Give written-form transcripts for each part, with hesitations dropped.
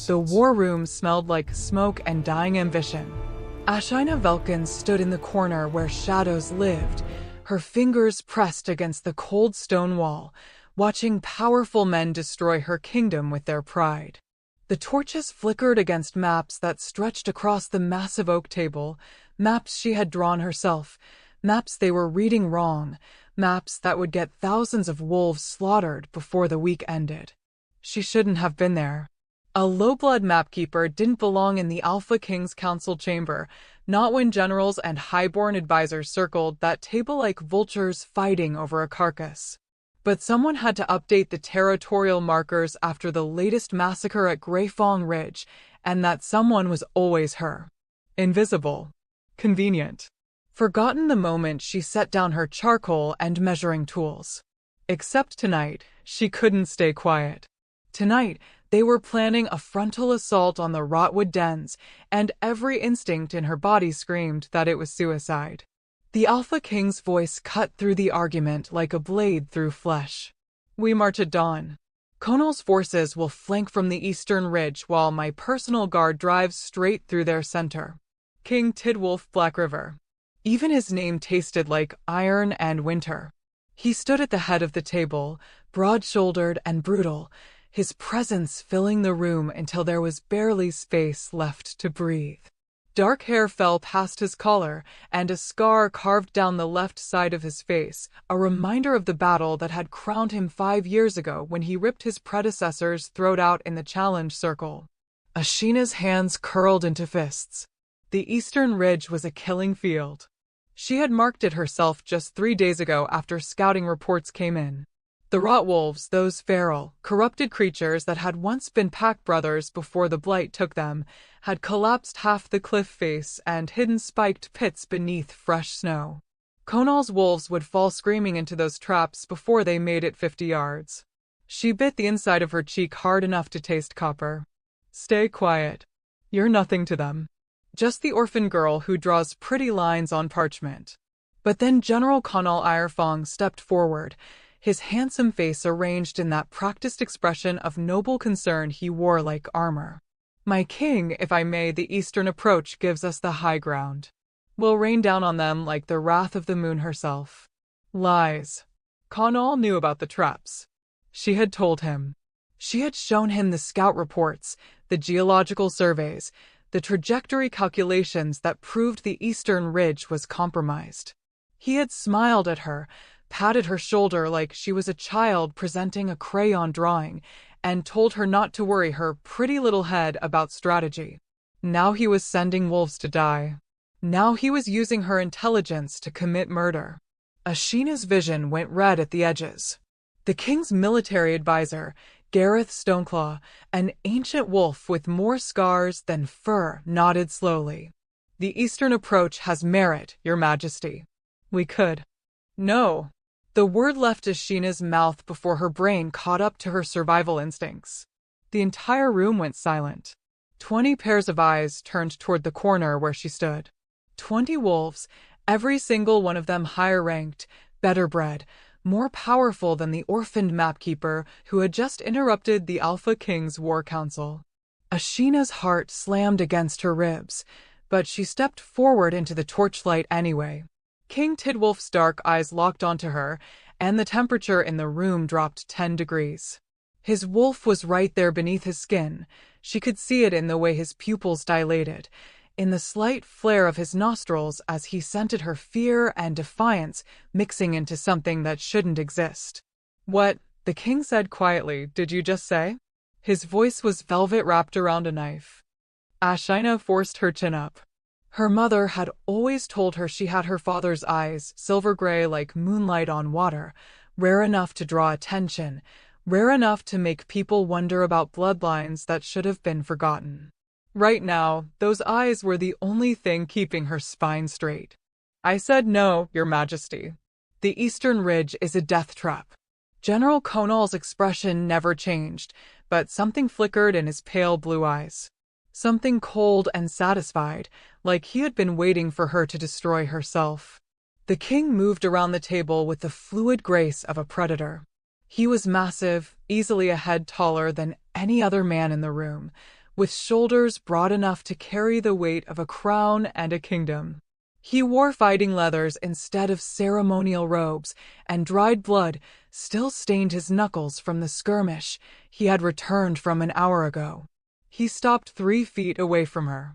The war room smelled like smoke and dying ambition. Ashina Velkin stood in the corner where shadows lived, her fingers pressed against the cold stone wall, watching powerful men destroy her kingdom with their pride. The torches flickered against maps that stretched across the massive oak table, maps she had drawn herself, maps they were reading wrong, maps that would get thousands of wolves slaughtered before the week ended. She shouldn't have been there. A low-blood mapkeeper didn't belong in the Alpha King's council chamber, not when generals and highborn advisors circled that table like vultures fighting over a carcass. But someone had to update the territorial markers after the latest massacre at Greyfong Ridge, and that someone was always her. Invisible. Convenient. Forgotten the moment she set down her charcoal and measuring tools. Except tonight, she couldn't stay quiet. Tonight, they were planning a frontal assault on the Rotwood dens, and every instinct in her body screamed that it was suicide. The Alpha King's voice cut through the argument like a blade through flesh. We march at dawn. Conal's forces will flank from the eastern ridge while my personal guard drives straight through their center. King Tidwolf Black River. Even his name tasted like iron and winter. He stood at the head of the table, broad-shouldered and brutal, his presence filling the room until there was barely space left to breathe. Dark hair fell past his collar, and a scar carved down the left side of his face, a reminder of the battle that had crowned him 5 years ago when he ripped his predecessor's throat out in the challenge circle. Ashina's hands curled into fists. The Eastern Ridge was a killing field. She had marked it herself just 3 days ago after scouting reports came in. The Rotwolves, those feral, corrupted creatures that had once been pack brothers before the Blight took them, had collapsed half the cliff face and hidden spiked pits beneath fresh snow. Conal's wolves would fall screaming into those traps before they made it 50 yards. She bit the inside of her cheek hard enough to taste copper. Stay quiet. You're nothing to them. Just the orphan girl who draws pretty lines on parchment. But then General Conal Irefong stepped forward, his handsome face arranged in that practiced expression of noble concern he wore like armor. My king, if I may, the eastern approach gives us the high ground. We'll rain down on them like the wrath of the moon herself. Lies. Conal knew about the traps. She had told him. She had shown him the scout reports, the geological surveys, the trajectory calculations that proved the eastern ridge was compromised. He had smiled at her, patted her shoulder like she was a child presenting a crayon drawing, and told her not to worry her pretty little head about strategy. Now he was sending wolves to die. Now he was using her intelligence to commit murder. Ashina's vision went red at the edges. The king's military advisor, Gareth Stoneclaw, an ancient wolf with more scars than fur, nodded slowly. The eastern approach has merit, Your Majesty. We could. No. The word left Ashina's mouth before her brain caught up to her survival instincts. The entire room went silent. 20 pairs of eyes turned toward the corner where she stood. 20 wolves, every single one of them higher ranked, better bred, more powerful than the orphaned mapkeeper who had just interrupted the Alpha King's war council. Ashina's heart slammed against her ribs, but she stepped forward into the torchlight anyway. King Tidwolf's dark eyes locked onto her, and the temperature in the room dropped 10 degrees. His wolf was right there beneath his skin. She could see it in the way his pupils dilated, in the slight flare of his nostrils as he scented her fear and defiance mixing into something that shouldn't exist. What, the king said quietly, did you just say? His voice was velvet wrapped around a knife. Ashina forced her chin up. Her mother had always told her she had her father's eyes, silver gray like moonlight on water, rare enough to draw attention, rare enough to make people wonder about bloodlines that should have been forgotten. Right now, those eyes were the only thing keeping her spine straight. I said no, Your Majesty. The Eastern Ridge is a death trap. General Conal's expression never changed, but something flickered in his pale blue eyes. Something cold and satisfied, like he had been waiting for her to destroy herself. The king moved around the table with the fluid grace of a predator. He was massive, easily a head taller than any other man in the room, with shoulders broad enough to carry the weight of a crown and a kingdom. He wore fighting leathers instead of ceremonial robes, and dried blood still stained his knuckles from the skirmish he had returned from an hour ago. He stopped 3 feet away from her.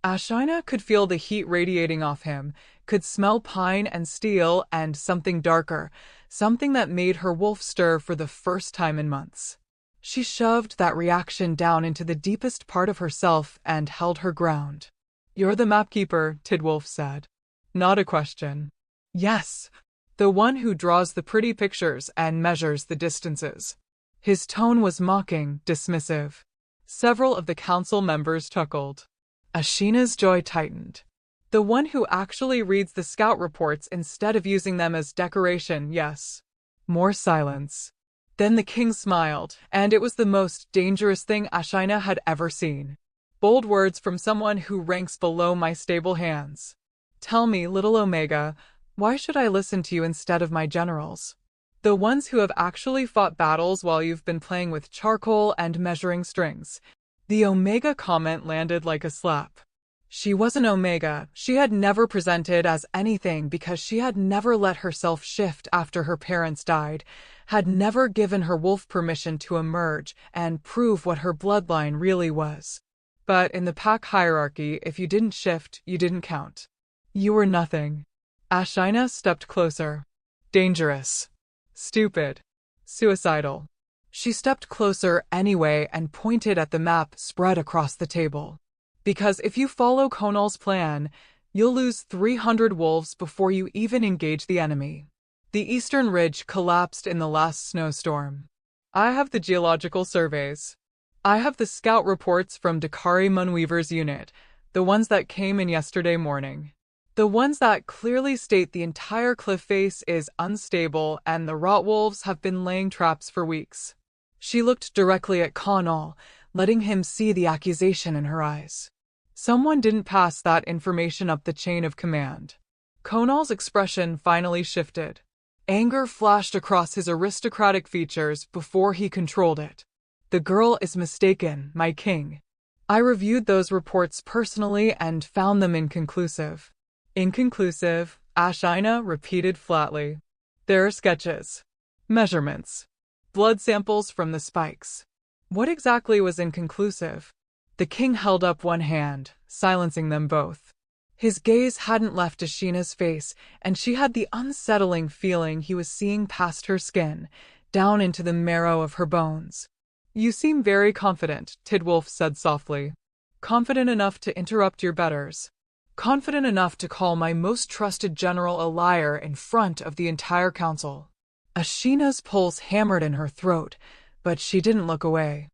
Ashina could feel the heat radiating off him, could smell pine and steel and something darker, something that made her wolf stir for the first time in months. She shoved that reaction down into the deepest part of herself and held her ground. "You're the mapkeeper," Tidwolf said. Not a question. "Yes, the one who draws the pretty pictures and measures the distances." His tone was mocking, dismissive. Several of the council members chuckled. Ashina's joy tightened. The one who actually reads the scout reports instead of using them as decoration, yes. More silence. Then the king smiled, and it was the most dangerous thing Ashina had ever seen. "Bold words from someone who ranks below my stable hands. Tell me, little Omega, why should I listen to you instead of my generals? The ones who have actually fought battles while you've been playing with charcoal and measuring strings." The Omega comment landed like a slap. She was an Omega. She had never presented as anything because she had never let herself shift after her parents died, had never given her wolf permission to emerge and prove what her bloodline really was. But in the pack hierarchy, if you didn't shift, you didn't count. You were nothing. Ashina stepped closer. Dangerous. Stupid. Suicidal. She stepped closer anyway and pointed at the map spread across the table. "Because if you follow Konal's plan, you'll lose 300 wolves before you even engage the enemy. The eastern ridge collapsed in the last snowstorm. I have the geological surveys. I have the scout reports from Dakari Moonweaver's unit, the ones that came in yesterday morning. The ones that clearly state the entire cliff face is unstable and the rotwolves have been laying traps for weeks." She looked directly at Konal, letting him see the accusation in her eyes. Someone didn't pass that information up the chain of command. Konal's expression finally shifted. Anger flashed across his aristocratic features before he controlled it. "The girl is mistaken, my king. I reviewed those reports personally and found them inconclusive." "Inconclusive," Ashina repeated flatly. "There are sketches. Measurements. Blood samples from the spikes." What exactly was inconclusive? The king held up one hand, silencing them both. His gaze hadn't left Ashina's face, and she had the unsettling feeling he was seeing past her skin, down into the marrow of her bones. "You seem very confident," Tidwolf said softly. "Confident enough to interrupt your betters. Confident enough to call my most trusted general a liar in front of the entire council." Ashina's pulse hammered in her throat, but she didn't look away.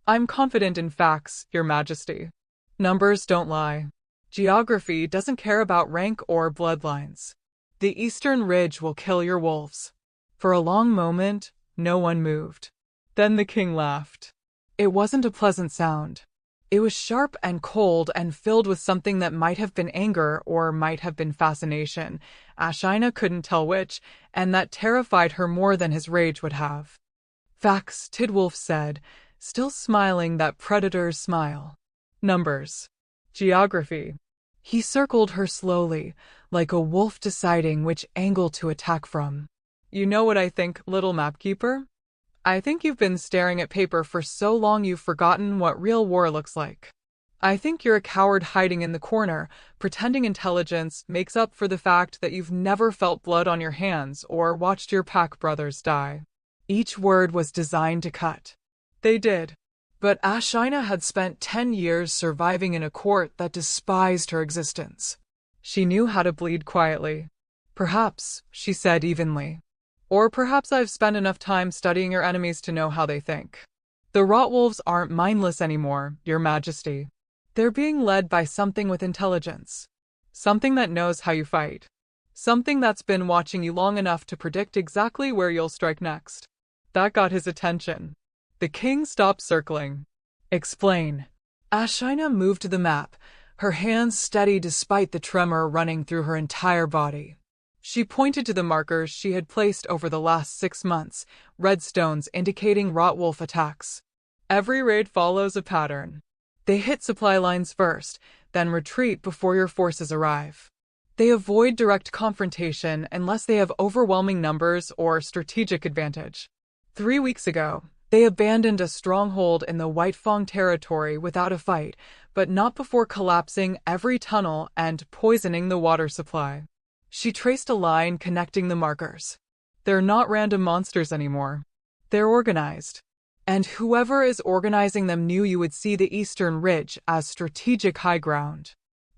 "I'm confident in facts, Your Majesty. Numbers don't lie. Geography doesn't care about rank or bloodlines. The eastern ridge will kill your wolves." For a long moment, no one moved. Then the king laughed. It wasn't a pleasant sound. It was sharp and cold and filled with something that might have been anger or might have been fascination. Ashina couldn't tell which, and that terrified her more than his rage would have. "Facts," Tidwolf said, still smiling that predator's smile. "Numbers. Geography." He circled her slowly, like a wolf deciding which angle to attack from. "You know what I think, little mapkeeper? I think you've been staring at paper for so long you've forgotten what real war looks like. I think you're a coward hiding in the corner, pretending intelligence makes up for the fact that you've never felt blood on your hands or watched your pack brothers die." Each word was designed to cut. They did. But Ashina had spent 10 years surviving in a court that despised her existence. She knew how to bleed quietly. "Perhaps," she said evenly. "Or perhaps I've spent enough time studying your enemies to know how they think. The Rotwolves aren't mindless anymore, Your Majesty. They're being led by something with intelligence. Something that knows how you fight. Something that's been watching you long enough to predict exactly where you'll strike next." That got his attention. The king stopped circling. "Explain." Ashina moved to the map, her hands steady despite the tremor running through her entire body. She pointed to the markers she had placed over the last 6 months, red stones indicating Rotwolf attacks. "Every raid follows a pattern. They hit supply lines first, then retreat before your forces arrive. They avoid direct confrontation unless they have overwhelming numbers or strategic advantage. 3 weeks ago, they abandoned a stronghold in the Whitefang territory without a fight, but not before collapsing every tunnel and poisoning the water supply. She traced a line connecting the markers. They're not random monsters anymore. They're organized. And whoever is organizing them knew you would see the Eastern Ridge as strategic high ground.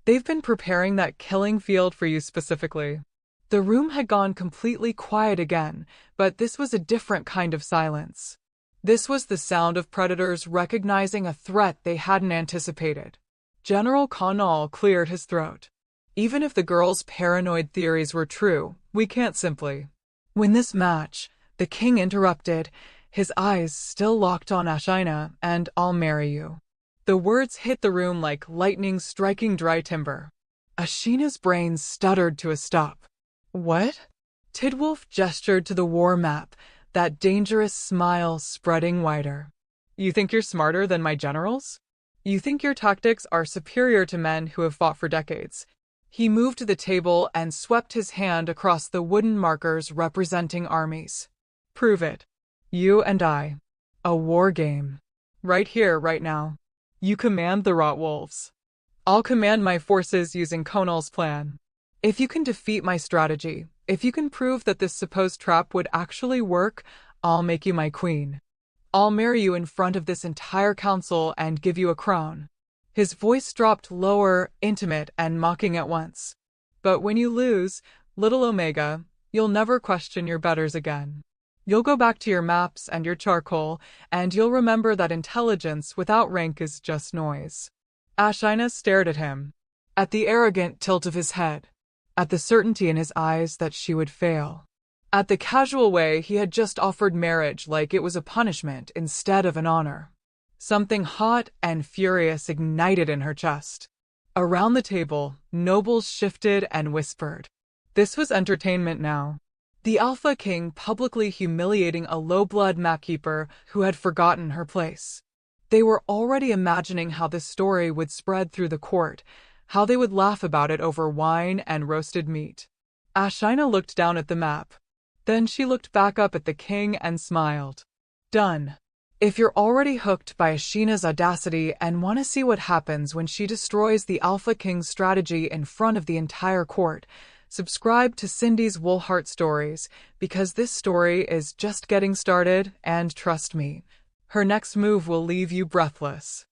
They've been preparing that killing field for you specifically. The room had gone completely quiet again, but this was a different kind of silence. This was the sound of predators recognizing a threat they hadn't anticipated. General Connell cleared his throat. Even if the girl's paranoid theories were true, we can't simply win this match, the king interrupted, his eyes still locked on Ashina, and I'll marry you. The words hit the room like lightning striking dry timber. Ashina's brain stuttered to a stop. What? Tidwolf gestured to the war map, that dangerous smile spreading wider. You think you're smarter than my generals? You think your tactics are superior to men who have fought for decades? He moved to the table and swept his hand across the wooden markers representing armies. Prove it. You and I. A war game. Right here, right now. You command the rot wolves. I'll command my forces using Connell's plan. If you can defeat my strategy, if you can prove that this supposed trap would actually work, I'll make you my queen. I'll marry you in front of this entire council and give you a crown. His voice dropped lower, intimate, and mocking at once. But when you lose, little Omega, you'll never question your betters again. You'll go back to your maps and your charcoal, and you'll remember that intelligence without rank is just noise. Ashina stared at him, at the arrogant tilt of his head, at the certainty in his eyes that she would fail, at the casual way he had just offered marriage like it was a punishment instead of an honor. Something hot and furious ignited in her chest. Around the table, nobles shifted and whispered. This was entertainment now. The Alpha King publicly humiliating a low-blood mapkeeper who had forgotten her place. They were already imagining how this story would spread through the court, how they would laugh about it over wine and roasted meat. Ashina looked down at the map. Then she looked back up at the king and smiled. Done. If you're already hooked by Ashina's audacity and want to see what happens when she destroys the Alpha King's strategy in front of the entire court, subscribe to Cindy's Wolfheart stories, because this story is just getting started, and trust me, her next move will leave you breathless.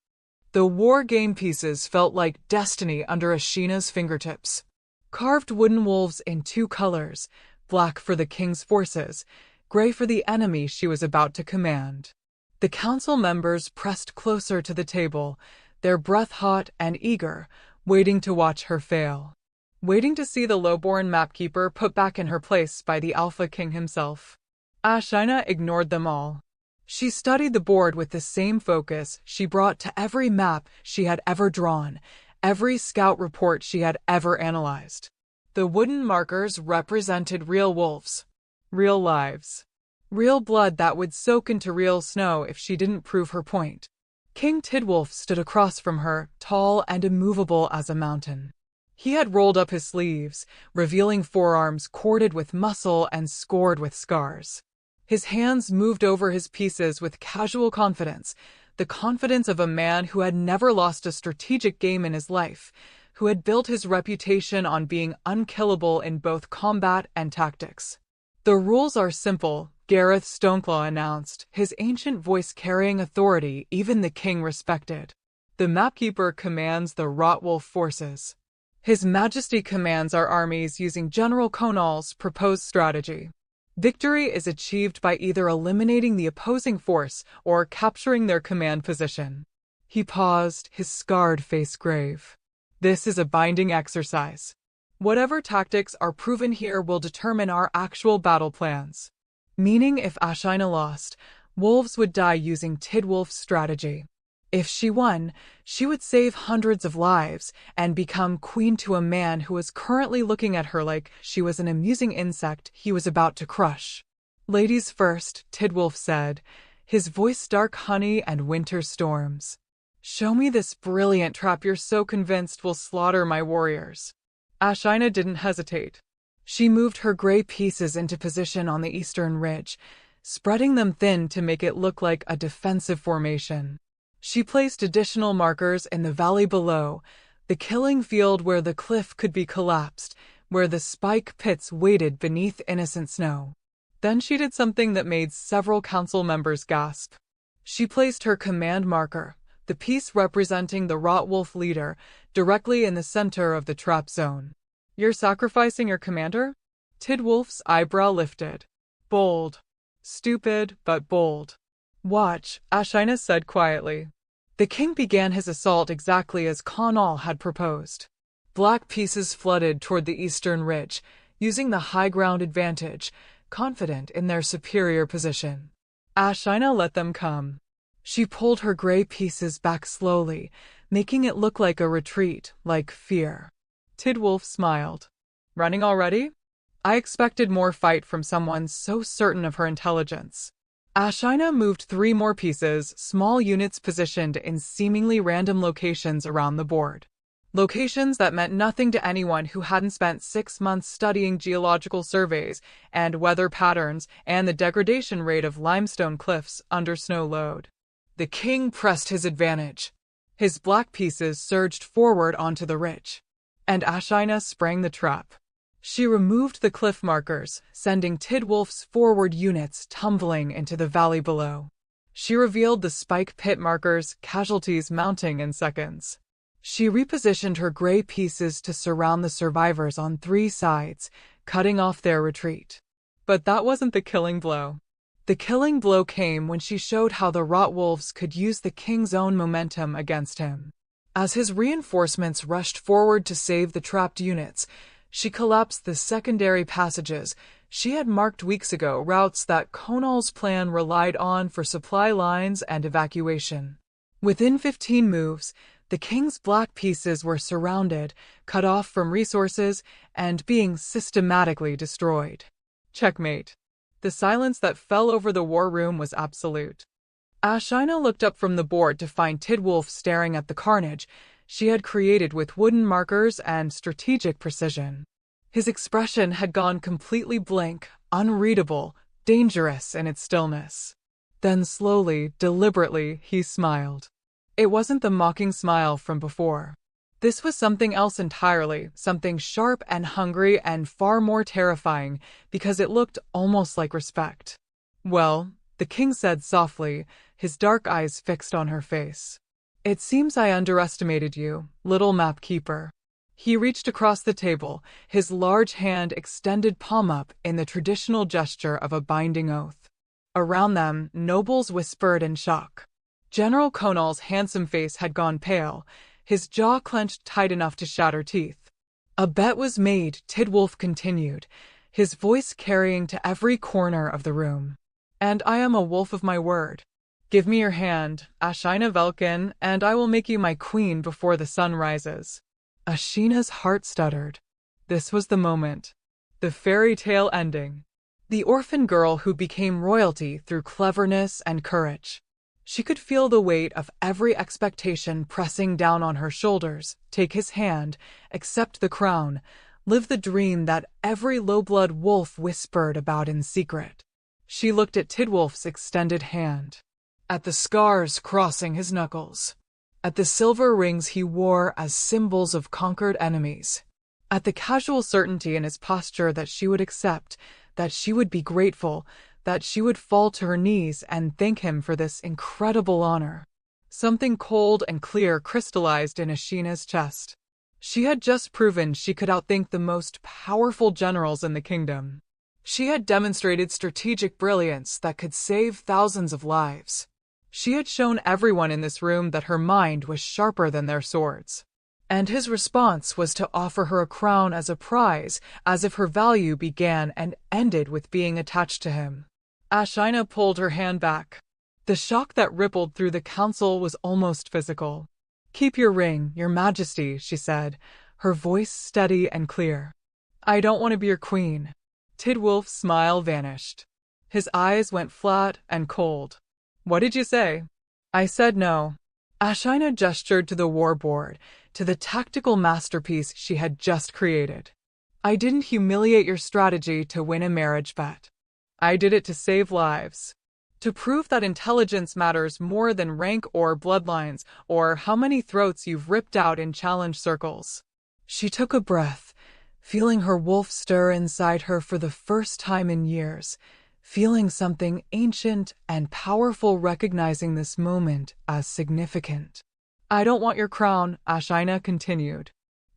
The war game pieces felt like destiny under Ashina's fingertips. Carved wooden wolves in 2 colors, black for the king's forces, gray for the enemy she was about to command. The council members pressed closer to the table, their breath hot and eager, waiting to watch her fail. Waiting to see the lowborn mapkeeper put back in her place by the Alpha King himself. Ashina ignored them all. She studied the board with the same focus she brought to every map she had ever drawn, every scout report she had ever analyzed. The wooden markers represented real wolves, real lives, real blood that would soak into real snow if she didn't prove her point. King Tidwolf stood across from her, tall and immovable as a mountain. He had rolled up his sleeves, revealing forearms corded with muscle and scored with scars. His hands moved over his pieces with casual confidence, the confidence of a man who had never lost a strategic game in his life, who had built his reputation on being unkillable in both combat and tactics. The rules are simple, Gareth Stoneclaw announced, his ancient voice carrying authority even the king respected. The mapkeeper commands the Rotwolf forces. His Majesty commands our armies using General Connell's proposed strategy. Victory is achieved by either eliminating the opposing force or capturing their command position. He paused, his scarred face grave. This is a binding exercise. Whatever tactics are proven here will determine our actual battle plans. Meaning if Ashina lost, wolves would die using Tidwolf's strategy. If she won, she would save hundreds of lives and become queen to a man who was currently looking at her like she was an amusing insect he was about to crush. Ladies first, Tidwolf said, his voice dark honey and winter storms. Show me this brilliant trap you're so convinced will slaughter my warriors. Ashina didn't hesitate. She moved her gray pieces into position on the eastern ridge, spreading them thin to make it look like a defensive formation. She placed additional markers in the valley below, the killing field where the cliff could be collapsed, where the spike pits waited beneath innocent snow. Then she did something that made several council members gasp. She placed her command marker, the piece representing the Rotwolf leader, directly in the center of the trap zone. You're sacrificing your commander? Tidwolf's eyebrow lifted. Bold. Stupid, but bold. Watch, Ashina said quietly. The king began his assault exactly as Conall had proposed. Black pieces flooded toward the eastern ridge, using the high ground advantage, confident in their superior position. Ashina let them come. She pulled her gray pieces back slowly, making it look like a retreat, like fear. Tidwolf smiled. Running already? I expected more fight from someone so certain of her intelligence. Ashina moved 3 more pieces, small units positioned in seemingly random locations around the board. Locations that meant nothing to anyone who hadn't spent 6 months studying geological surveys and weather patterns and the degradation rate of limestone cliffs under snow load. The king pressed his advantage. His black pieces surged forward onto the ridge, and Ashina sprang the trap. She removed the cliff markers, sending Tidwolf's forward units tumbling into the valley below. She revealed the spike pit markers, casualties mounting in seconds. She repositioned her gray pieces to surround the survivors on 3 sides, cutting off their retreat. But that wasn't the killing blow. The killing blow came when she showed how the Rotwolves could use the king's own momentum against him. As his reinforcements rushed forward to save the trapped units, she collapsed the secondary passages she had marked weeks ago, routes that Conall's plan relied on for supply lines and evacuation. Within 15 moves, the king's black pieces were surrounded, cut off from resources, and being systematically destroyed. Checkmate. The silence that fell over the war room was absolute. Ashina looked up from the board to find Tidwolf staring at the carnage she had created with wooden markers and strategic precision. His expression had gone completely blank, unreadable, dangerous in its stillness. Then slowly, deliberately, he smiled. It wasn't the mocking smile from before. This was something else entirely, something sharp and hungry and far more terrifying because it looked almost like respect. Well, the king said softly, his dark eyes fixed on her face. It seems I underestimated you, little map keeper. He reached across the table, his large hand extended palm up in the traditional gesture of a binding oath. Around them, nobles whispered in shock. General Conall's handsome face had gone pale, his jaw clenched tight enough to shatter teeth. A bet was made, Tidwolf continued, his voice carrying to every corner of the room. And I am a wolf of my word. Give me your hand, Ashina Velkin, and I will make you my queen before the sun rises. Ashina's heart stuttered. This was the moment. The fairy tale ending. The orphan girl who became royalty through cleverness and courage. She could feel the weight of every expectation pressing down on her shoulders. Take his hand, accept the crown, live the dream that every low-blood wolf whispered about in secret. She looked at Tidwolf's extended hand, at the scars crossing his knuckles, at the silver rings he wore as symbols of conquered enemies, at the casual certainty in his posture that she would accept, that she would be grateful, that she would fall to her knees and thank him for this incredible honor. Something cold and clear crystallized in Ashina's chest. She had just proven she could outthink the most powerful generals in the kingdom. She had demonstrated strategic brilliance that could save thousands of lives. She had shown everyone in this room that her mind was sharper than their swords. And his response was to offer her a crown as a prize, as if her value began and ended with being attached to him. Ashina pulled her hand back. The shock that rippled through the council was almost physical. Keep your ring, your majesty, she said, her voice steady and clear. I don't want to be your queen. Tidwolf's smile vanished. His eyes went flat and cold. What did you say? I said no. Ashina gestured to the war board, to the tactical masterpiece she had just created. I didn't humiliate your strategy to win a marriage bet. I did it to save lives. To prove that intelligence matters more than rank or bloodlines, or how many throats you've ripped out in challenge circles. She took a breath, feeling her wolf stir inside her for the first time in years, feeling something ancient and powerful, recognizing this moment as significant. I don't want your crown, Ashina continued.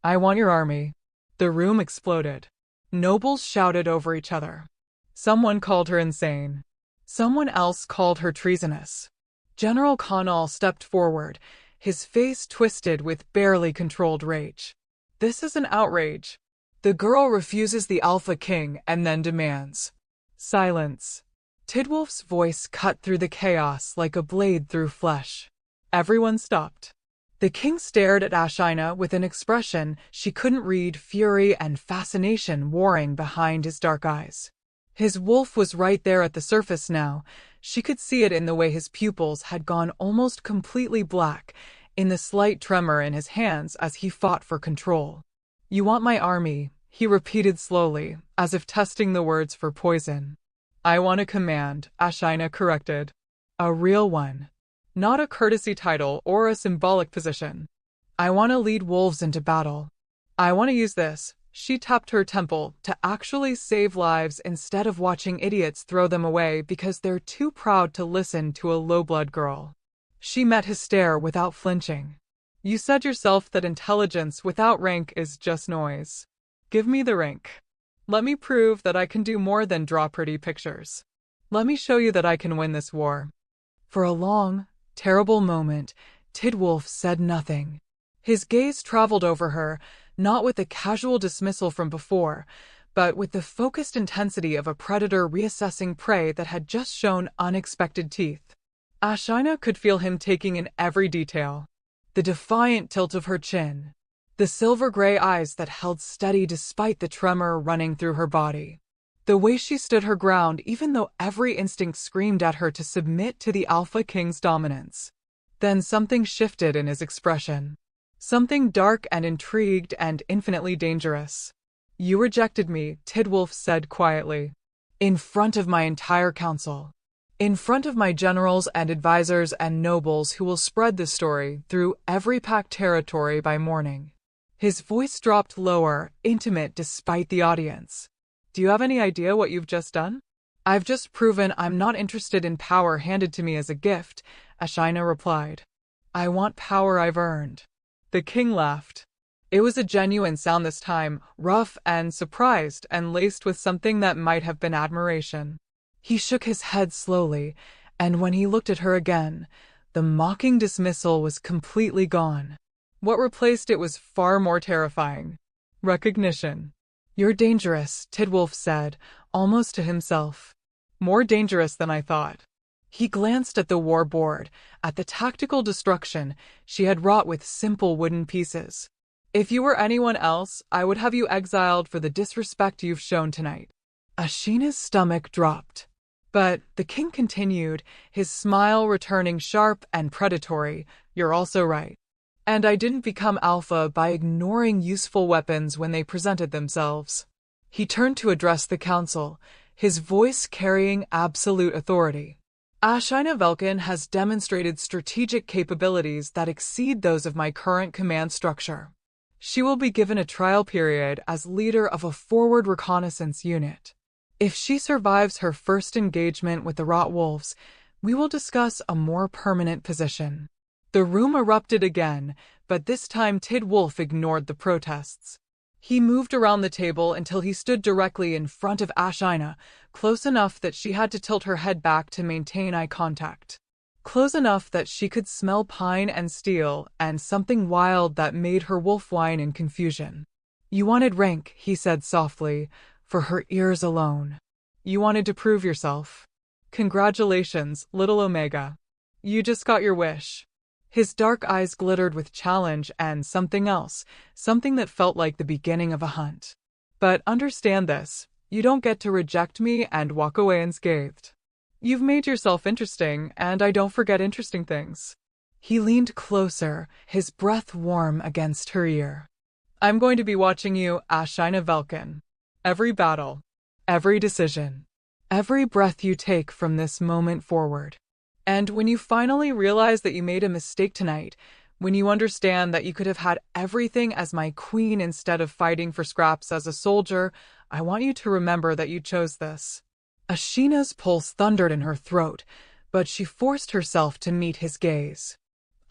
I want your army. The room exploded. Nobles shouted over each other. Someone called her insane. Someone else called her treasonous. General Connell stepped forward, his face twisted with barely controlled rage. This is an outrage. The girl refuses the Alpha King and then demands. Silence. Tidwolf's voice cut through the chaos like a blade through flesh. Everyone stopped. The king stared at Ashina with an expression she couldn't read, fury and fascination warring behind his dark eyes. His wolf was right there at the surface now. She could see it in the way his pupils had gone almost completely black, in the slight tremor in his hands as he fought for control. You want my army, he repeated slowly, as if testing the words for poison. I want a command, Ashina corrected. A real one. Not a courtesy title or a symbolic position. I want to lead wolves into battle. I want to use this, she tapped her temple, to actually save lives instead of watching idiots throw them away because they're too proud to listen to a low-blood girl. She met his stare without flinching. You said yourself that intelligence without rank is just noise. Give me the rank. Let me prove that I can do more than draw pretty pictures. Let me show you that I can win this war. For a long, terrible moment, Tidwolf said nothing. His gaze traveled over her, not with the casual dismissal from before, but with the focused intensity of a predator reassessing prey that had just shown unexpected teeth. Ashina could feel him taking in every detail. The defiant tilt of her chin. The silver-gray eyes that held steady despite the tremor running through her body. The way she stood her ground even though every instinct screamed at her to submit to the Alpha King's dominance. Then something shifted in his expression. Something dark and intrigued and infinitely dangerous. You rejected me, Tidwolf said quietly. In front of my entire council. In front of my generals and advisors and nobles who will spread the story through every packed territory by morning. His voice dropped lower, intimate despite the audience. Do you have any idea what you've just done? I've just proven I'm not interested in power handed to me as a gift, Ashina replied. I want power I've earned. The king laughed. It was a genuine sound this time, rough and surprised and laced with something that might have been admiration. He shook his head slowly, and when he looked at her again, the mocking dismissal was completely gone. What replaced it was far more terrifying. Recognition. You're dangerous, Tidwolf said, almost to himself. More dangerous than I thought. He glanced at the war board, at the tactical destruction she had wrought with simple wooden pieces. If you were anyone else, I would have you exiled for the disrespect you've shown tonight. Ashina's stomach dropped. But the king continued, his smile returning sharp and predatory. You're also right. And I didn't become alpha by ignoring useful weapons when they presented themselves. He turned to address the council, his voice carrying absolute authority. Ashina Velkin has demonstrated strategic capabilities that exceed those of my current command structure. She will be given a trial period as leader of a forward reconnaissance unit. If she survives her first engagement with the Rot Wolves, we will discuss a more permanent position. The room erupted again, but this time Tidwolf ignored the protests. He moved around the table until he stood directly in front of Ashina, close enough that she had to tilt her head back to maintain eye contact. Close enough that she could smell pine and steel and something wild that made her wolf whine in confusion. You wanted rank, he said softly, for her ears alone. You wanted to prove yourself. Congratulations, little Omega. You just got your wish. His dark eyes glittered with challenge and something else, something that felt like the beginning of a hunt. But understand this, you don't get to reject me and walk away unscathed. You've made yourself interesting, and I don't forget interesting things. He leaned closer, his breath warm against her ear. I'm going to be watching you, Ashina Velkin. Every battle, every decision, every breath you take from this moment forward. And when you finally realize that you made a mistake tonight, when you understand that you could have had everything as my queen instead of fighting for scraps as a soldier, I want you to remember that you chose this. Ashina's pulse thundered in her throat, but she forced herself to meet his gaze.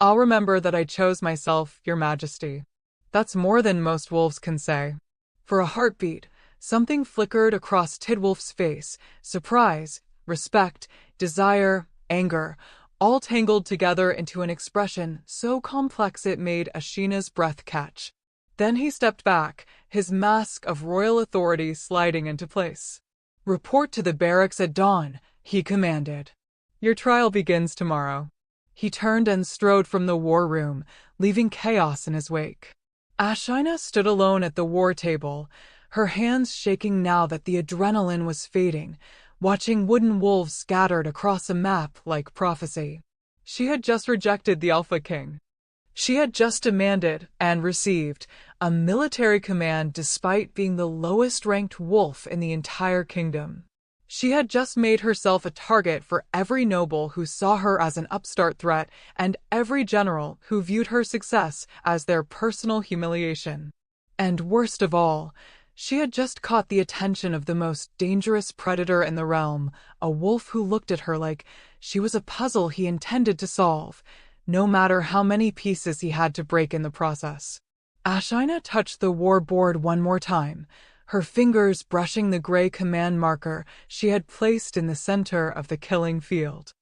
I'll remember that I chose myself, Your Majesty. That's more than most wolves can say. For a heartbeat, something flickered across Tidwolf's face: surprise, respect, desire, anger, all tangled together into an expression so complex it made Ashina's breath catch. Then he stepped back, his mask of royal authority sliding into place. Report to the barracks at dawn, he commanded. Your trial begins tomorrow. He turned and strode from the war room, leaving chaos in his wake. Ashina stood alone at the war table, her hands shaking now that the adrenaline was fading, watching wooden wolves scattered across a map like prophecy. She had just rejected the Alpha King. She had just demanded, and received, a military command despite being the lowest-ranked wolf in the entire kingdom. She had just made herself a target for every noble who saw her as an upstart threat and every general who viewed her success as their personal humiliation. And worst of all, she had just caught the attention of the most dangerous predator in the realm, a wolf who looked at her like she was a puzzle he intended to solve, no matter how many pieces he had to break in the process. Ashina touched the war board one more time, her fingers brushing the gray command marker she had placed in the center of the killing field.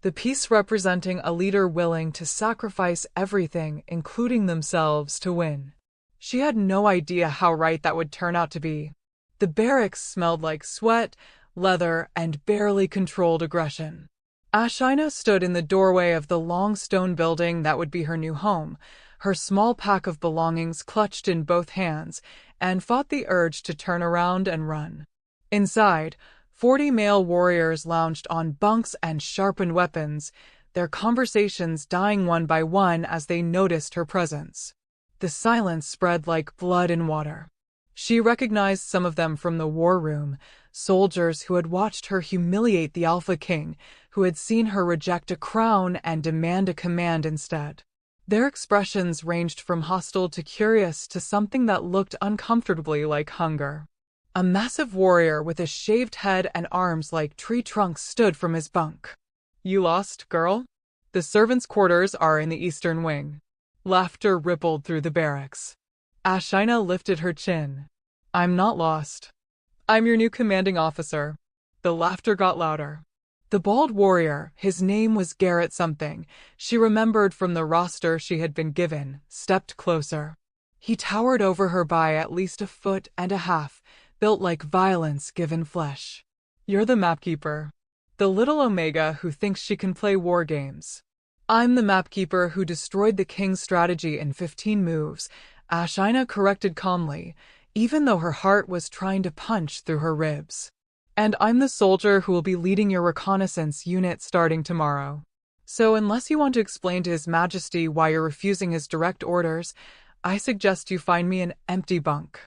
The piece representing a leader willing to sacrifice everything, including themselves, to win. She had no idea how right that would turn out to be. The barracks smelled like sweat, leather, and barely controlled aggression. Ashina stood in the doorway of the long stone building that would be her new home, her small pack of belongings clutched in both hands, and fought the urge to turn around and run. Inside, 40 male warriors lounged on bunks and sharpened weapons, their conversations dying one by one as they noticed her presence. The silence spread like blood in water. She recognized some of them from the war room, soldiers who had watched her humiliate the Alpha King, who had seen her reject a crown and demand a command instead. Their expressions ranged from hostile to curious to something that looked uncomfortably like hunger. A massive warrior with a shaved head and arms like tree trunks stood from his bunk. You lost, girl? The servants' quarters are in the eastern wing. Laughter rippled through the barracks. Ashina lifted her chin. I'm not lost. I'm your new commanding officer. The laughter got louder. The bald warrior, his name was Garrett something, she remembered from the roster she had been given, stepped closer. He towered over her by at least 1.5 feet, built like violence given flesh. You're the mapkeeper. The little Omega who thinks she can play war games. I'm the mapkeeper who destroyed the king's strategy in 15 moves, Ashina corrected calmly, even though her heart was trying to punch through her ribs. And I'm the soldier who will be leading your reconnaissance unit starting tomorrow. So unless you want to explain to His Majesty why you're refusing his direct orders, I suggest you find me an empty bunk.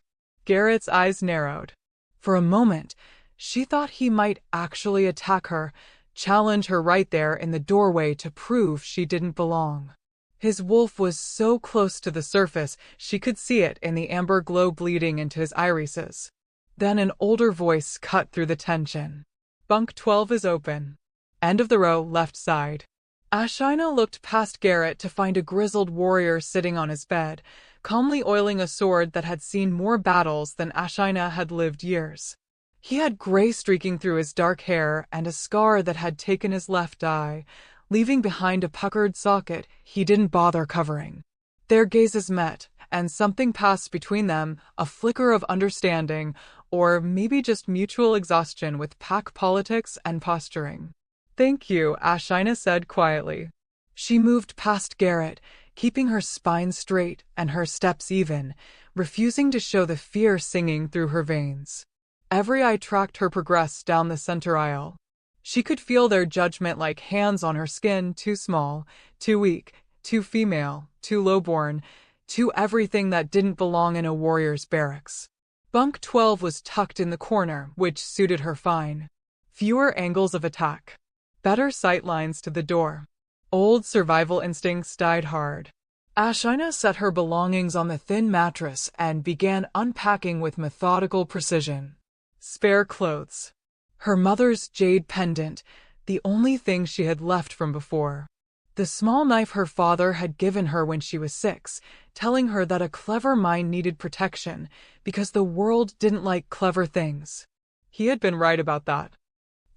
Garrett's eyes narrowed. For a moment, she thought he might actually attack her, challenge her right there in the doorway to prove she didn't belong. His wolf was so close to the surface she could see it in the amber glow bleeding into his irises. Then an older voice cut through the tension. Bunk 12 is open. End of the row, left side. Ashina looked past Garrett to find a grizzled warrior sitting on his bed, calmly oiling a sword that had seen more battles than Ashina had lived years. He had gray streaking through his dark hair and a scar that had taken his left eye, leaving behind a puckered socket he didn't bother covering. Their gazes met, and something passed between them, a flicker of understanding, or maybe just mutual exhaustion with pack politics and posturing. Thank you, Ashina said quietly. She moved past Garrett, keeping her spine straight and her steps even, refusing to show the fear singing through her veins. Every eye tracked her progress down the center aisle. She could feel their judgment like hands on her skin, too small, too weak, too female, too lowborn, too everything that didn't belong in a warrior's barracks. Bunk 12 was tucked in the corner, which suited her fine. Fewer angles of attack. Better sight lines to the door. Old survival instincts died hard. Ashina set her belongings on the thin mattress and began unpacking with methodical precision. Spare clothes. Her mother's jade pendant, the only thing she had left from before. The small knife her father had given her when she was 6, telling her that a clever mind needed protection because the world didn't like clever things. He had been right about that.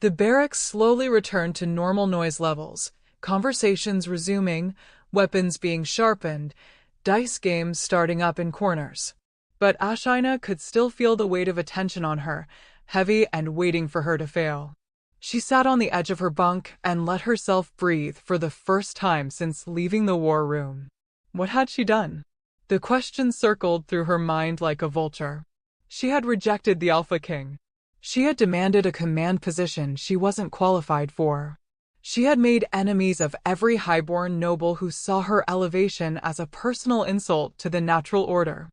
The barracks slowly returned to normal noise levels, conversations resuming, weapons being sharpened, dice games starting up in corners. But Ashina could still feel the weight of attention on her, heavy and waiting for her to fail. She sat on the edge of her bunk and let herself breathe for the first time since leaving the war room. What had she done? The question circled through her mind like a vulture. She had rejected the Alpha King. She had demanded a command position she wasn't qualified for. She had made enemies of every highborn noble who saw her elevation as a personal insult to the natural order.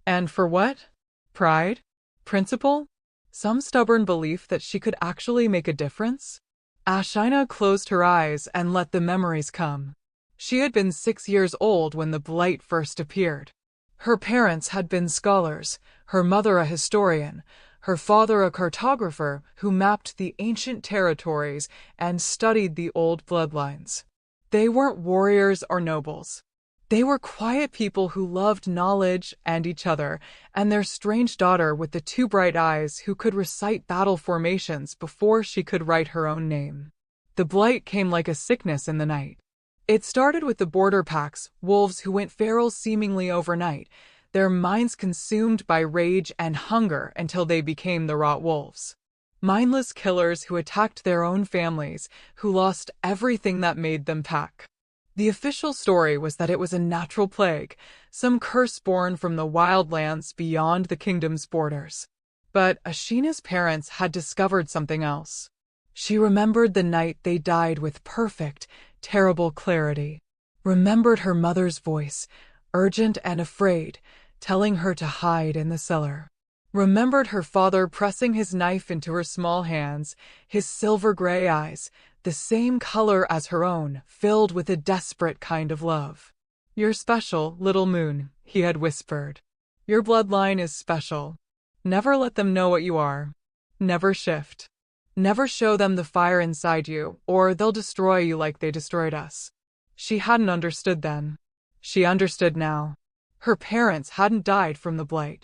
And for what? Pride? Principle? Some stubborn belief that she could actually make a difference? Ashina closed her eyes and let the memories come. She had been 6 years old when the blight first appeared. Her parents had been scholars, her mother a historian, her father a cartographer who mapped the ancient territories and studied the old bloodlines. They weren't warriors or nobles. They were quiet people who loved knowledge and each other, and their strange daughter with the 2 bright eyes who could recite battle formations before she could write her own name. The blight came like a sickness in the night. It started with the border packs, wolves who went feral seemingly overnight, their minds consumed by rage and hunger until they became the rot wolves. Mindless killers who attacked their own families, who lost everything that made them pack. The official story was that it was a natural plague, some curse born from the wildlands beyond the kingdom's borders. But Ashina's parents had discovered something else. She remembered the night they died with perfect, terrible clarity. Remembered her mother's voice, urgent and afraid, telling her to hide in the cellar. Remembered her father pressing his knife into her small hands, his silver-gray eyes, the same color as her own, filled with a desperate kind of love. "You're special, little moon," he had whispered. "Your bloodline is special. Never let them know what you are. Never shift. Never show them the fire inside you, or they'll destroy you like they destroyed us." She hadn't understood then. She understood now. Her parents hadn't died from the blight.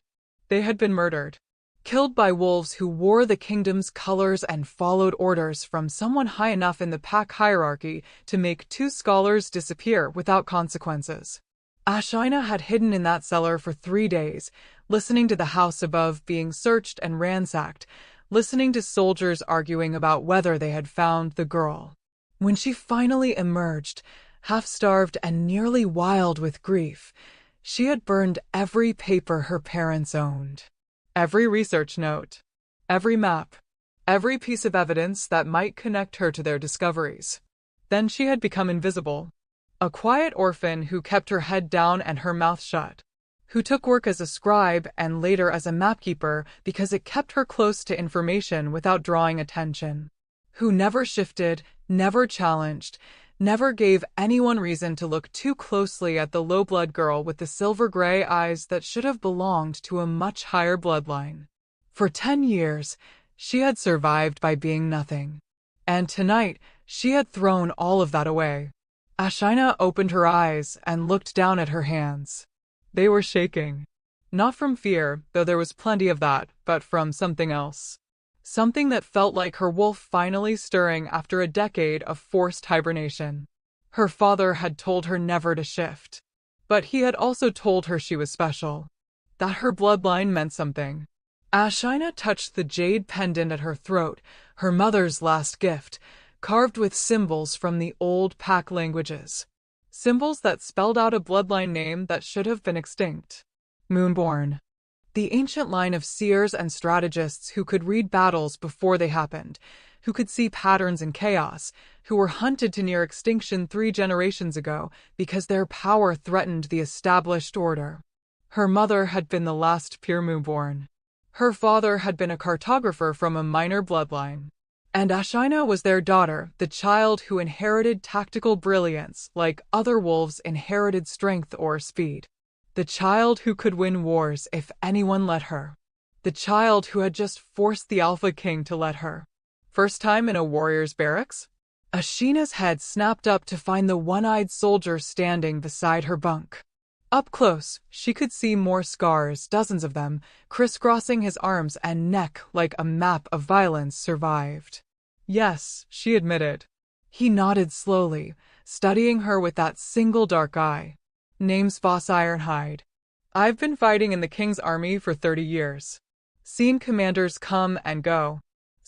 They had been murdered. Killed by wolves who wore the kingdom's colors and followed orders from someone high enough in the pack hierarchy to make 2 scholars disappear without consequences. Ashina had hidden in that cellar for 3 days, listening to the house above being searched and ransacked, listening to soldiers arguing about whether they had found the girl. When she finally emerged, half-starved and nearly wild with grief, she had burned every paper her parents owned. Every research note, every map, every piece of evidence that might connect her to their discoveries. Then she had become invisible. A quiet orphan who kept her head down and her mouth shut. Who took work as a scribe and later as a mapkeeper because it kept her close to information without drawing attention. Who never shifted, never challenged, never gave anyone reason to look too closely at the low-blood girl with the silver-gray eyes that should have belonged to a much higher bloodline. For 10 years, she had survived by being nothing. And tonight, she had thrown all of that away. Ashina opened her eyes and looked down at her hands. They were shaking. Not from fear, though there was plenty of that, but from something else. Something that felt like her wolf finally stirring after a decade of forced hibernation. Her father had told her never to shift. But he had also told her she was special. That her bloodline meant something. Ashina touched the jade pendant at her throat, her mother's last gift, carved with symbols from the old pack languages. Symbols that spelled out a bloodline name that should have been extinct. Moonborn. The ancient line of seers and strategists who could read battles before they happened, who could see patterns in chaos, who were hunted to near extinction 3 generations ago because their power threatened the established order. Her mother had been the last Pirmu born. Her father had been a cartographer from a minor bloodline. And Ashina was their daughter, the child who inherited tactical brilliance like other wolves inherited strength or speed. The child who could win wars if anyone let her. The child who had just forced the Alpha King to let her. First time in a warrior's barracks? Ashina's head snapped up to find the one-eyed soldier standing beside her bunk. Up close, she could see more scars, dozens of them, crisscrossing his arms and neck like a map of violence survived. Yes, she admitted. He nodded slowly, studying her with that single dark eye. Name's Voss Ironhide. I've been fighting in the King's army for 30 years. Seen commanders come and go.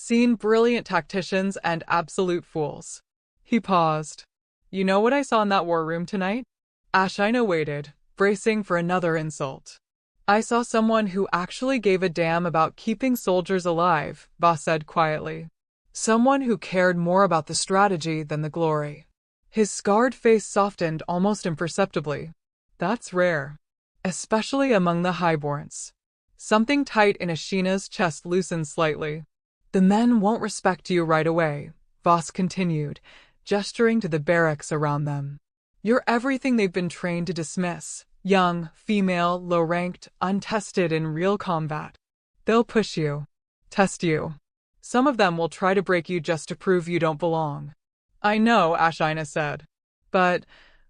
Seen brilliant tacticians and absolute fools. He paused. You know what I saw in that war room tonight? Ashina waited, bracing for another insult. I saw someone who actually gave a damn about keeping soldiers alive, Voss said quietly. Someone who cared more about the strategy than the glory. His scarred face softened almost imperceptibly. That's rare. Especially among the highborns. Something tight in Ashina's chest loosened slightly. The men won't respect you right away, Voss continued, gesturing to the barracks around them. You're everything they've been trained to dismiss. Young, female, low-ranked, untested in real combat. They'll push you. Test you. Some of them will try to break you just to prove you don't belong. I know, Ashina said. But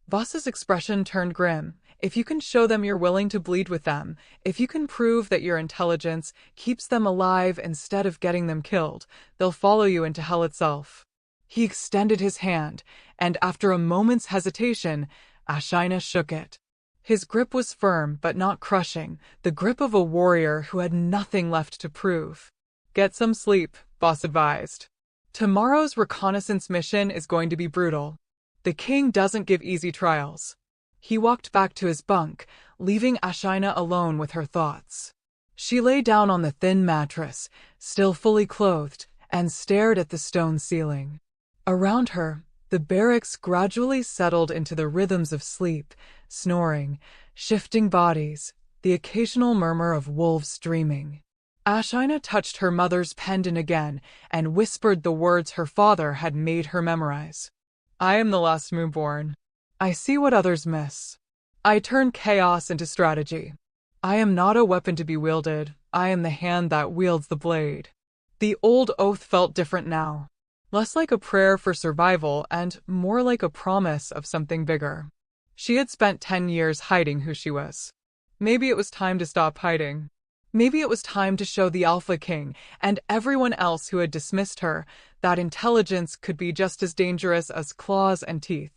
Voss's expression turned grim. If you can show them you're willing to bleed with them, if you can prove that your intelligence keeps them alive instead of getting them killed, they'll follow you into hell itself. He extended his hand, and after a moment's hesitation, Ashina shook it. His grip was firm but not crushing, the grip of a warrior who had nothing left to prove. Get some sleep, Voss advised. Tomorrow's reconnaissance mission is going to be brutal. The king doesn't give easy trials. He walked back to his bunk, leaving Ashina alone with her thoughts. She lay down on the thin mattress, still fully clothed, and stared at the stone ceiling. Around her, the barracks gradually settled into the rhythms of sleep, snoring, shifting bodies, the occasional murmur of wolves dreaming. Ashina touched her mother's pendant again and whispered the words her father had made her memorize. I am the last newborn. I see what others miss. I turn chaos into strategy. I am not a weapon to be wielded. I am the hand that wields the blade. The old oath felt different now. Less like a prayer for survival and more like a promise of something bigger. She had spent 10 years hiding who she was. Maybe it was time to stop hiding. Maybe it was time to show the Alpha King and everyone else who had dismissed her that intelligence could be just as dangerous as claws and teeth.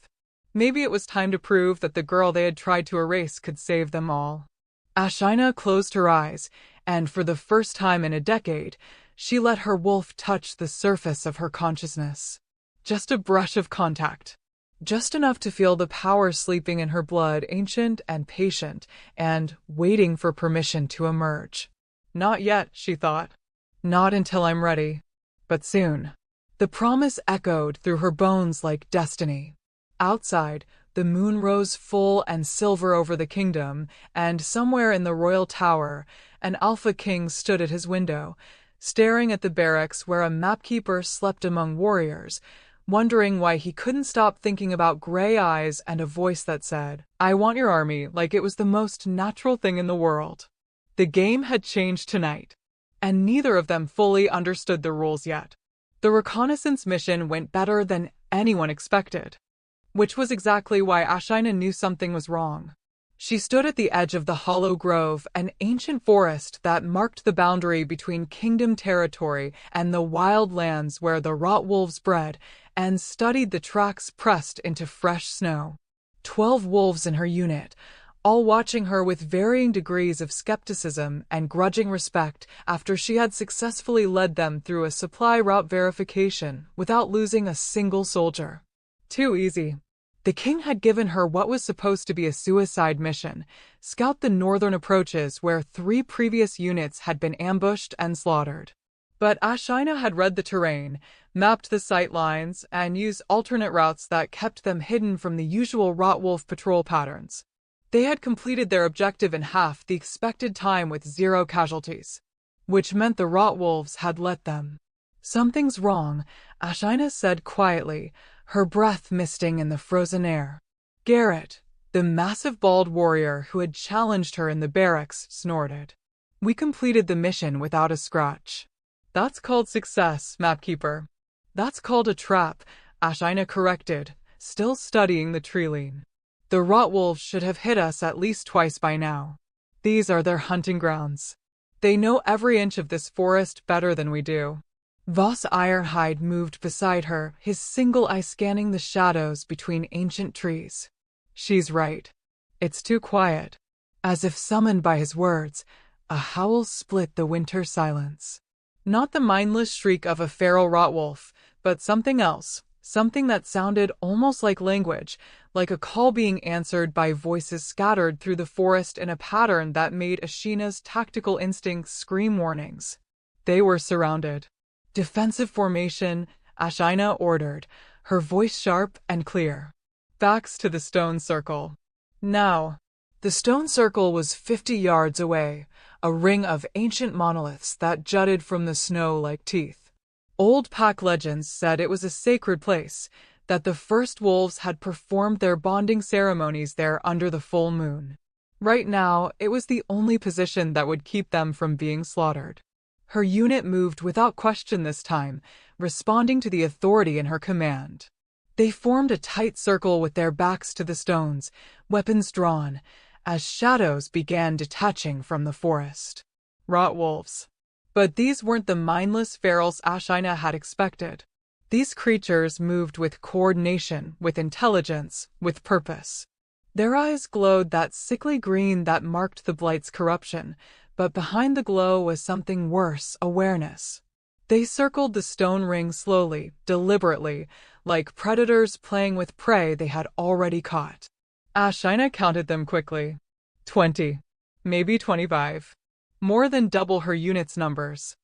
Maybe it was time to prove that the girl they had tried to erase could save them all. Ashina closed her eyes, and for the first time in a decade, she let her wolf touch the surface of her consciousness. Just a brush of contact. Just enough to feel the power sleeping in her blood, ancient and patient, and waiting for permission to emerge. Not yet, she thought. Not until I'm ready. But soon. The promise echoed through her bones like destiny. Outside, the moon rose full and silver over the kingdom, and somewhere in the royal tower, an Alpha King stood at his window, staring at the barracks where a mapkeeper slept among warriors, wondering why he couldn't stop thinking about gray eyes and a voice that said, I want your army, like it was the most natural thing in the world. The game had changed tonight, and neither of them fully understood the rules yet. The reconnaissance mission went better than anyone expected. Which was exactly why Ashina knew something was wrong. She stood at the edge of the Hollow Grove, an ancient forest that marked the boundary between kingdom territory and the wild lands where the rot wolves bred, and studied the tracks pressed into fresh snow. 12 wolves in her unit, all watching her with varying degrees of skepticism and grudging respect after she had successfully led them through a supply route verification without losing a single soldier. Too easy. The king had given her what was supposed to be a suicide mission, scout the northern approaches where 3 previous units had been ambushed and slaughtered. But Ashina had read the terrain, mapped the sight lines, and used alternate routes that kept them hidden from the usual Rotwolf patrol patterns. They had completed their objective in half the expected time with 0 casualties, which meant the Rotwolves had let them. "Something's wrong," Ashina said quietly, her breath misting in the frozen air. Garrett, the massive bald warrior who had challenged her in the barracks, snorted. "We completed the mission without a scratch." "That's called success, Mapkeeper." "That's called a trap," Ashina corrected, still studying the treeline. "The Rotwolves should have hit us at least twice by now. These are their hunting grounds. They know every inch of this forest better than we do." Voss Ironhide moved beside her, his single eye scanning the shadows between ancient trees. "She's right. It's too quiet." As if summoned by his words, a howl split the winter silence. Not the mindless shriek of a feral Rotwolf, but something else, something that sounded almost like language, like a call being answered by voices scattered through the forest in a pattern that made Ashina's tactical instincts scream warnings. They were surrounded. "Defensive formation," Ashina ordered, her voice sharp and clear. "Backs to the stone circle. Now." The stone circle was 50 yards away, a ring of ancient monoliths that jutted from the snow like teeth. Old pack legends said it was a sacred place, that the first wolves had performed their bonding ceremonies there under the full moon. Right now, it was the only position that would keep them from being slaughtered. Her unit moved without question this time, responding to the authority in her command. They formed a tight circle with their backs to the stones, weapons drawn, as shadows began detaching from the forest. Rotwolves. But these weren't the mindless ferals Ashina had expected. These creatures moved with coordination, with intelligence, with purpose. Their eyes glowed that sickly green that marked the Blight's corruption, but behind the glow was something worse, awareness. They circled the stone ring slowly, deliberately, like predators playing with prey they had already caught. Ashina counted them quickly. 20. Maybe 25. More than double her unit's numbers.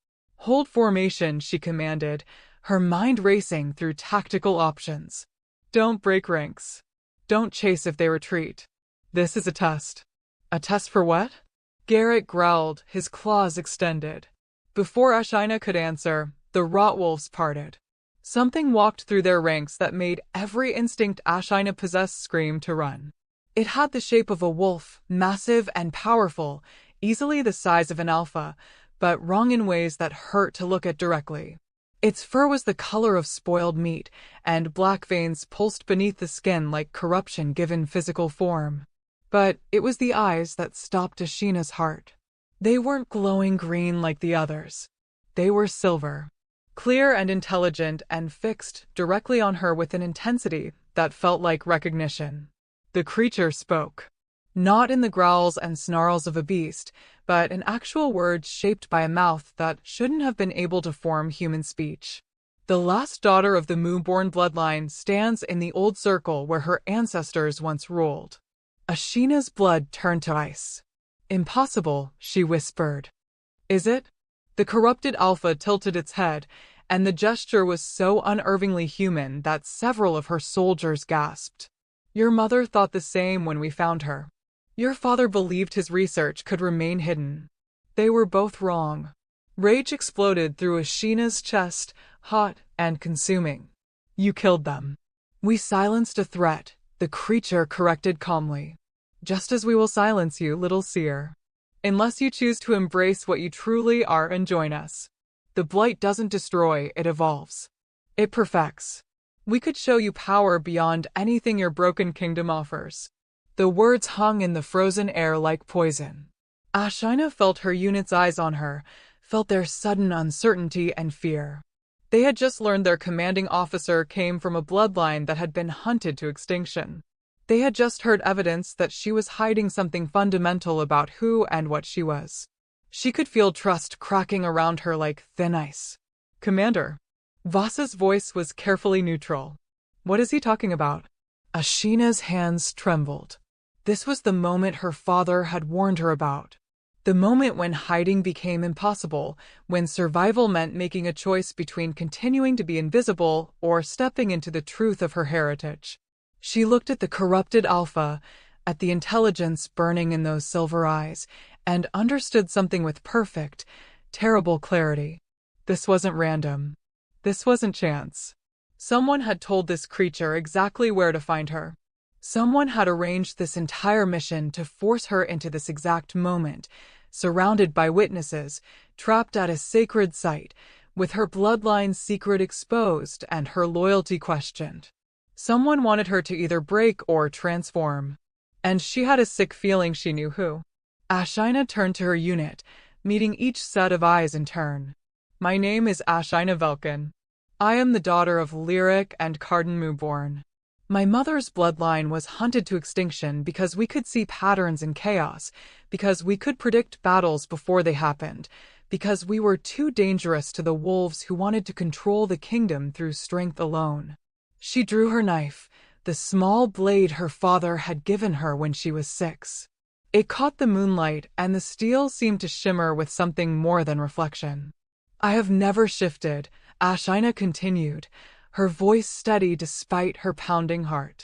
"Hold formation," she commanded, her mind racing through tactical options. "Don't break ranks. Don't chase if they retreat. This is a test." "A test for what?" Garrett growled, his claws extended. Before Ashina could answer, the Rotwolves parted. Something walked through their ranks that made every instinct Ashina possessed scream to run. It had the shape of a wolf, massive and powerful, easily the size of an alpha, but wrong in ways that hurt to look at directly. Its fur was the color of spoiled meat, and black veins pulsed beneath the skin like corruption given physical form. But it was the eyes that stopped Ashina's heart. They weren't glowing green like the others. They were silver, clear and intelligent, and fixed directly on her with an intensity that felt like recognition. The creature spoke. Not in the growls and snarls of a beast, but in actual words shaped by a mouth that shouldn't have been able to form human speech. "The last daughter of the Moonborn bloodline stands in the old circle where her ancestors once ruled." Ashina's blood turned to ice. "Impossible," she whispered. "Is it?" The corrupted alpha tilted its head, and the gesture was so unnervingly human that several of her soldiers gasped. "Your mother thought the same when we found her. Your father believed his research could remain hidden. They were both wrong." Rage exploded through Ashina's chest, hot and consuming. "You killed them." "We silenced a threat," the creature corrected calmly. "Just as we will silence you, little seer. Unless you choose to embrace what you truly are and join us. The Blight doesn't destroy, it evolves. It perfects. We could show you power beyond anything your broken kingdom offers." The words hung in the frozen air like poison. Ashina felt her unit's eyes on her, felt their sudden uncertainty and fear. They had just learned their commanding officer came from a bloodline that had been hunted to extinction. They had just heard evidence that she was hiding something fundamental about who and what she was. She could feel trust cracking around her like thin ice. "Commander." Voss's voice was carefully neutral. "What is he talking about?" Ashina's hands trembled. This was the moment her father had warned her about. The moment when hiding became impossible, when survival meant making a choice between continuing to be invisible or stepping into the truth of her heritage. She looked at the corrupted Alpha, at the intelligence burning in those silver eyes, and understood something with perfect, terrible clarity. This wasn't random. This wasn't chance. Someone had told this creature exactly where to find her. Someone had arranged this entire mission to force her into this exact moment, surrounded by witnesses, trapped at a sacred site, with her bloodline's secret exposed and her loyalty questioned. Someone wanted her to either break or transform. And she had a sick feeling she knew who. Ashina turned to her unit, meeting each set of eyes in turn. My name is Ashina Velkin. I am the daughter of Lyric and Carden Mooborn. My mother's bloodline was hunted to extinction because we could see patterns in chaos, because we could predict battles before they happened, because we were too dangerous to the wolves who wanted to control the kingdom through strength alone. She drew her knife, the small blade her father had given her when she was 6. It caught the moonlight, and the steel seemed to shimmer with something more than reflection. I have never shifted, Ashina continued, her voice steady despite her pounding heart.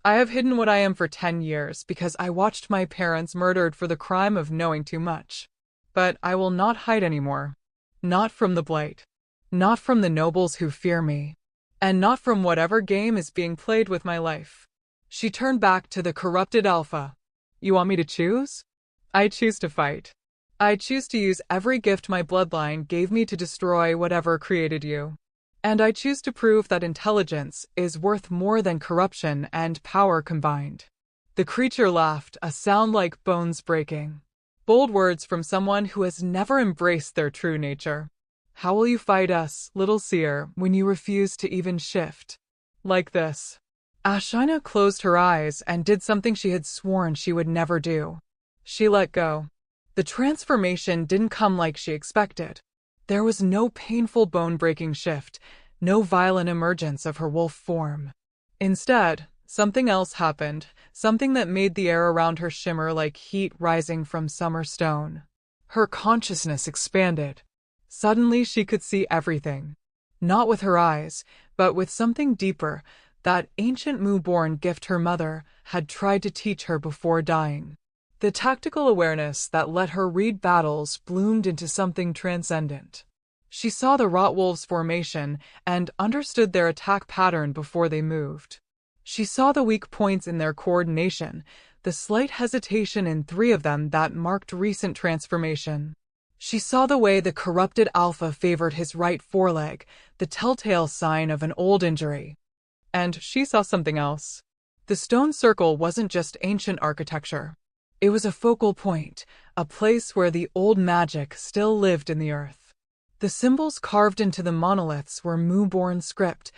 I have hidden what I am for 10 years because I watched my parents murdered for the crime of knowing too much. But I will not hide anymore. Not from the Blight. Not from the nobles who fear me. And not from whatever game is being played with my life. She turned back to the corrupted Alpha. You want me to choose? I choose to fight. I choose to use every gift my bloodline gave me to destroy whatever created you. And I choose to prove that intelligence is worth more than corruption and power combined. The creature laughed, a sound like bones breaking. Bold words from someone who has never embraced their true nature. How will you fight us, little seer, when you refuse to even shift? Like this. Ashina closed her eyes and did something she had sworn she would never do. She let go. The transformation didn't come like she expected. There was no painful bone-breaking shift, no violent emergence of her wolf form. Instead, something else happened, something that made the air around her shimmer like heat rising from summer stone. Her consciousness expanded. Suddenly she could see everything. Not with her eyes, but with something deeper, that ancient Mooborn gift her mother had tried to teach her before dying. The tactical awareness that let her read battles bloomed into something transcendent. She saw the Rotwolves' formation and understood their attack pattern before they moved. She saw the weak points in their coordination, the slight hesitation in 3 of them that marked recent transformation. She saw the way the corrupted Alpha favored his right foreleg, the telltale sign of an old injury. And she saw something else. The stone circle wasn't just ancient architecture. It was a focal point, a place where the old magic still lived in the earth. The symbols carved into the monoliths were Mooborn script,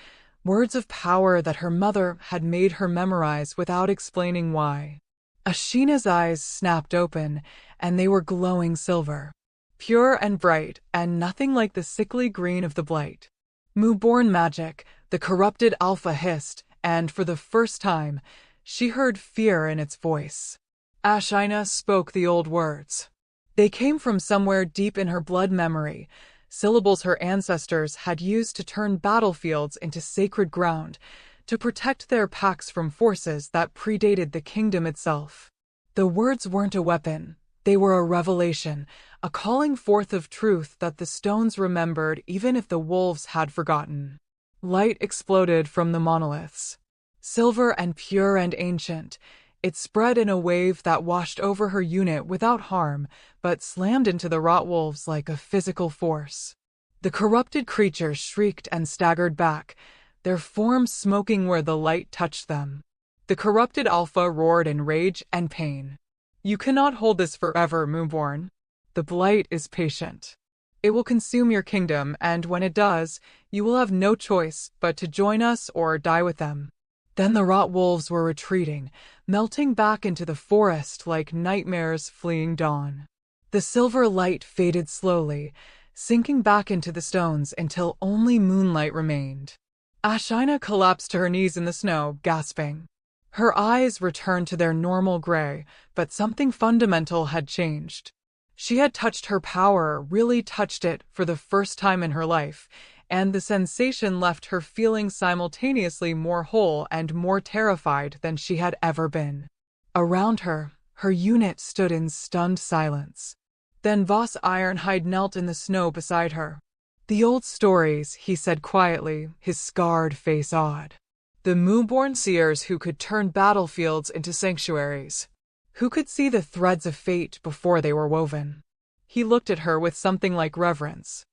words of power that her mother had made her memorize without explaining why. Ashina's eyes snapped open, and they were glowing silver. Pure and bright, and nothing like the sickly green of the Blight. Mooborn magic, the corrupted Alpha hissed, and for the first time, she heard fear in its voice. Ashina spoke the old words. They came from somewhere deep in her blood memory, syllables her ancestors had used to turn battlefields into sacred ground, to protect their packs from forces that predated the kingdom itself. The words weren't a weapon, they were a revelation, a calling forth of truth that the stones remembered even if the wolves had forgotten. Light exploded from the monoliths. Silver and pure and ancient, it spread in a wave that washed over her unit without harm, but slammed into the Rotwolves like a physical force. The corrupted creatures shrieked and staggered back, their forms smoking where the light touched them. The corrupted Alpha roared in rage and pain. You cannot hold this forever, Mooborn. The Blight is patient. It will consume your kingdom, and when it does, you will have no choice but to join us or die with them. Then the Rotwolves were retreating, melting back into the forest like nightmares fleeing dawn. The silver light faded slowly, sinking back into the stones until only moonlight remained. Ashina collapsed to her knees in the snow, gasping. Her eyes returned to their normal gray, but something fundamental had changed. She had touched her power, really touched it for the first time in her life, and the sensation left her feeling simultaneously more whole and more terrified than she had ever been. Around her, her unit stood in stunned silence. Then Voss Ironhide knelt in the snow beside her. "The old stories," he said quietly, his scarred face odd. "The moonborn seers who could turn battlefields into sanctuaries. Who could see the threads of fate before they were woven." He looked at her with something like reverence.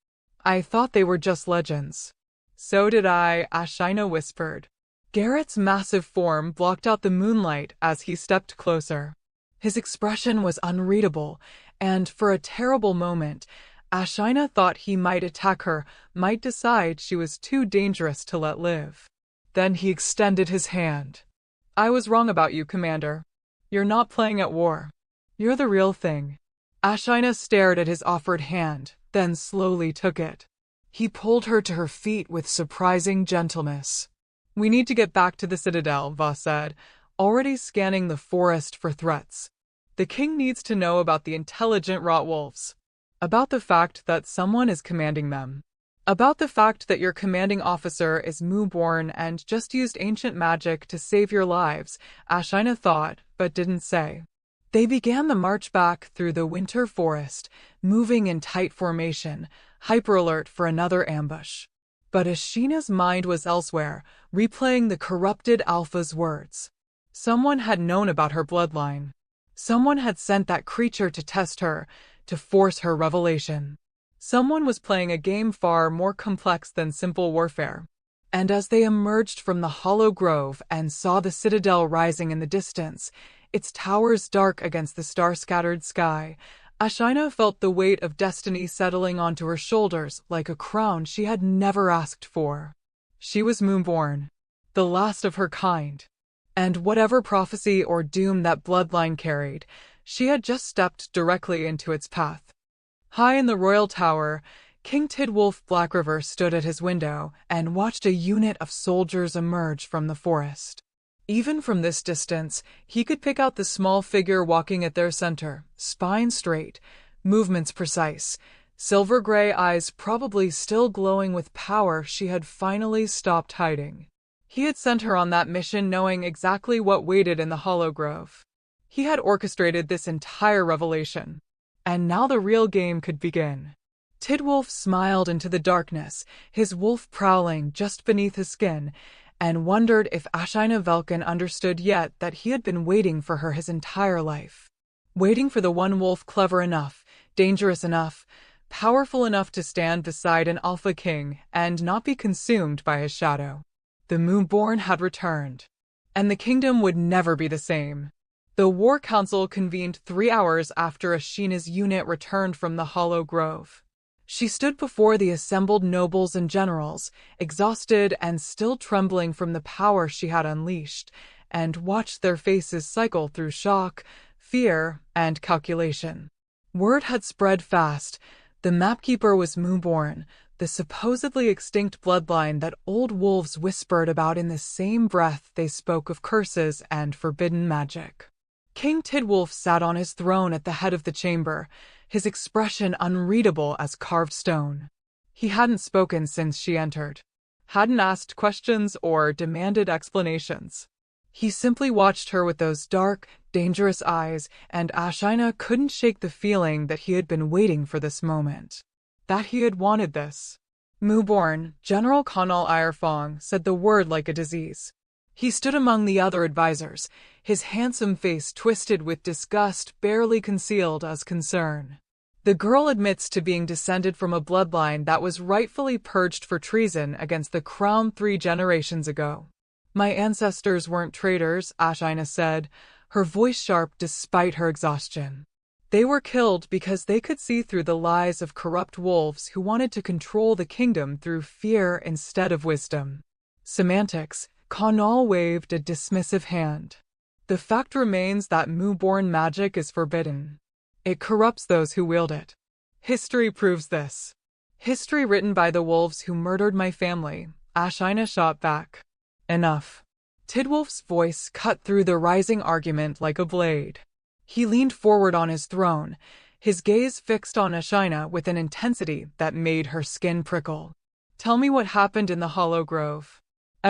"I thought they were just legends." "So did I," Ashina whispered. Garrett's massive form blocked out the moonlight as he stepped closer. His expression was unreadable, and for a terrible moment, Ashina thought he might attack her, might decide she was too dangerous to let live. Then he extended his hand. "I was wrong about you, Commander. You're not playing at war. You're the real thing." Ashina stared at his offered hand, then slowly took it. He pulled her to her feet with surprising gentleness. "We need to get back to the Citadel," Voss said, already scanning the forest for threats. "The king needs to know about the intelligent rot wolves. About the fact that someone is commanding them. About the fact that your commanding officer is Mooborn and just used ancient magic to save your lives," Ashina thought, but didn't say. They began the march back through the winter forest, moving in tight formation, hyper-alert for another ambush. But Ashina's mind was elsewhere, replaying the corrupted Alpha's words. Someone had known about her bloodline. Someone had sent that creature to test her, to force her revelation. Someone was playing a game far more complex than simple warfare. And as they emerged from the hollow grove and saw the citadel rising in the distance, its towers dark against the star-scattered sky, Ashina felt the weight of destiny settling onto her shoulders like a crown she had never asked for. She was Moonborn, the last of her kind. And whatever prophecy or doom that bloodline carried, she had just stepped directly into its path. High in the royal tower, King Tidwolf Blackriver stood at his window and watched a unit of soldiers emerge from the forest. Even from this distance, he could pick out the small figure walking at their center, spine straight, movements precise, silver-gray eyes probably still glowing with power she had finally stopped hiding. He had sent her on that mission knowing exactly what waited in the Hollow Grove. He had orchestrated this entire revelation. And now the real game could begin. Tidwolf smiled into the darkness, his wolf prowling just beneath his skin, and wondered if Ashina Velkin understood yet that he had been waiting for her his entire life. Waiting for the one wolf clever enough, dangerous enough, powerful enough to stand beside an Alpha King and not be consumed by his shadow. The Moonborn had returned, and the kingdom would never be the same. The War Council convened 3 hours after Ashina's unit returned from the Hollow Grove. She stood before the assembled nobles and generals, exhausted and still trembling from the power she had unleashed, and watched their faces cycle through shock, fear, and calculation. Word had spread fast. The mapkeeper was Moonborn, the supposedly extinct bloodline that old wolves whispered about in the same breath they spoke of curses and forbidden magic. King Tidwolf sat on his throne at the head of the chamber, his expression unreadable as carved stone. He hadn't spoken since she entered, hadn't asked questions or demanded explanations. He simply watched her with those dark, dangerous eyes, and Ashina couldn't shake the feeling that he had been waiting for this moment. That he had wanted this. Mooborn, General Conal Irefong, said the word like a disease. He stood among the other advisors, his handsome face twisted with disgust barely concealed as concern. "The girl admits to being descended from a bloodline that was rightfully purged for treason against the crown 3 generations ago. My ancestors weren't traitors," Ashina said, her voice sharp despite her exhaustion. "They were killed because they could see through the lies of corrupt wolves who wanted to control the kingdom through fear instead of wisdom." Semantics. Conal waved a dismissive hand. "The fact remains that Mooborn magic is forbidden. It corrupts those who wield it. History proves this. History written by the wolves who murdered my family," Ashina shot back. "Enough." Tidwolf's voice cut through the rising argument like a blade. He leaned forward on his throne, his gaze fixed on Ashina with an intensity that made her skin prickle. "Tell me what happened in the Hollow Grove."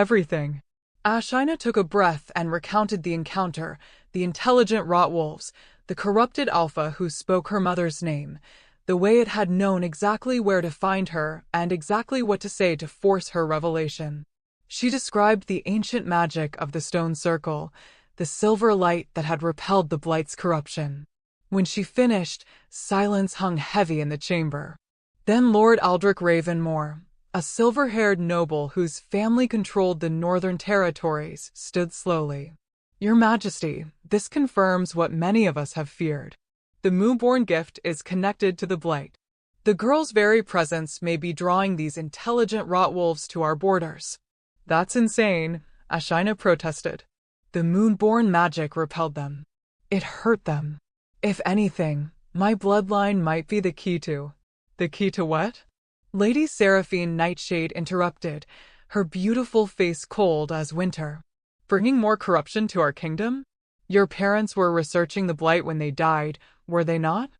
"Everything." Ashina took a breath and recounted the encounter, the intelligent Rotwolves, the corrupted Alpha who spoke her mother's name, the way it had known exactly where to find her and exactly what to say to force her revelation. She described the ancient magic of the stone circle, the silver light that had repelled the Blight's corruption. When she finished, silence hung heavy in the chamber. Then Lord Aldrich Ravenmore, a silver-haired noble whose family controlled the northern territories, stood slowly. "Your Majesty, this confirms what many of us have feared. The Moonborn gift is connected to the Blight. The girl's very presence may be drawing these intelligent Rotwolves to our borders." "That's insane," Ashina protested. "The Moonborn magic repelled them. It hurt them. If anything, my bloodline might be the key to—" "The key to what?" Lady Seraphine Nightshade interrupted, her beautiful face cold as winter. "Bringing more corruption to our kingdom? Your parents were researching the Blight when they died, were they not?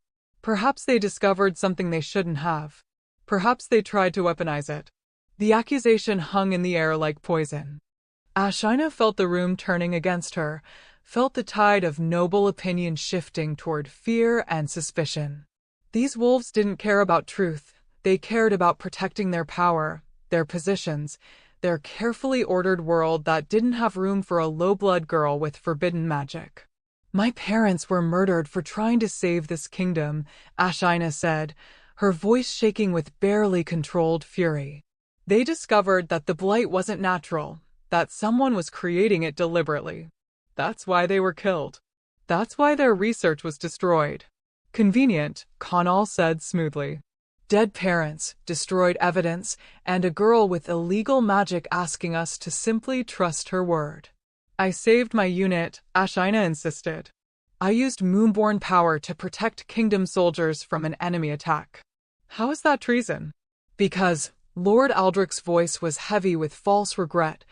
Perhaps they discovered something they shouldn't have. Perhaps they tried to weaponize it." The accusation hung in the air like poison. Ashina felt the room turning against her, felt the tide of noble opinion shifting toward fear and suspicion. These wolves didn't care about truth. They cared about protecting their power, their positions, their carefully ordered world that didn't have room for a low-blood girl with forbidden magic. "My parents were murdered for trying to save this kingdom," Ashina said, her voice shaking with barely controlled fury. "They discovered that the Blight wasn't natural, that someone was creating it deliberately. That's why they were killed. That's why their research was destroyed." "Convenient," Connell said smoothly. "Dead parents, destroyed evidence, and a girl with illegal magic asking us to simply trust her word." "I saved my unit," Ashina insisted. "I used Moonborn power to protect kingdom soldiers from an enemy attack." "How is that treason?" "Because," Lord Aldrich's voice was heavy with false regret,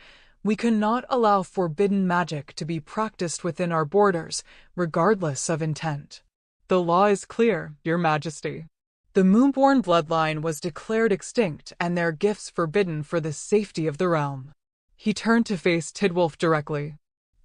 "we cannot allow forbidden magic to be practiced within our borders, regardless of intent." "The law is clear, Your Majesty." "The Moonborn bloodline was declared extinct and their gifts forbidden for the safety of the realm." He turned to face Tidwolf directly.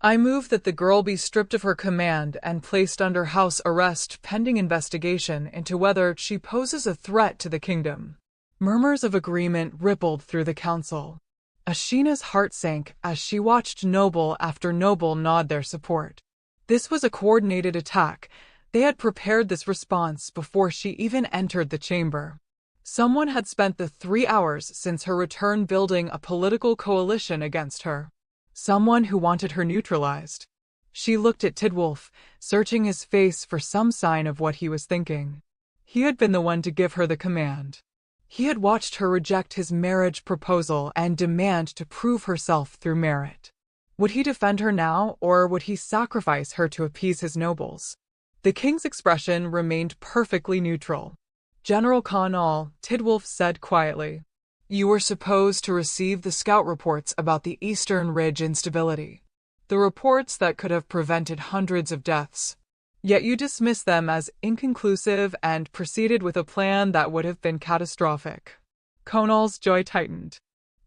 "I move that the girl be stripped of her command and placed under house arrest pending investigation into whether she poses a threat to the kingdom." Murmurs of agreement rippled through the council. Ashina's heart sank as she watched noble after noble nod their support. This was a coordinated attack. They had prepared this response before she even entered the chamber. Someone had spent the 3 hours since her return building a political coalition against her. Someone who wanted her neutralized. She looked at Tidwolf, searching his face for some sign of what he was thinking. He had been the one to give her the command. He had watched her reject his marriage proposal and demand to prove herself through merit. Would he defend her now, or would he sacrifice her to appease his nobles? The king's expression remained perfectly neutral. "General Connell," Tidwolf said quietly, "you were supposed to receive the scout reports about the Eastern Ridge instability. The reports that could have prevented hundreds of deaths. Yet you dismissed them as inconclusive and proceeded with a plan that would have been catastrophic." Connell's jaw tightened.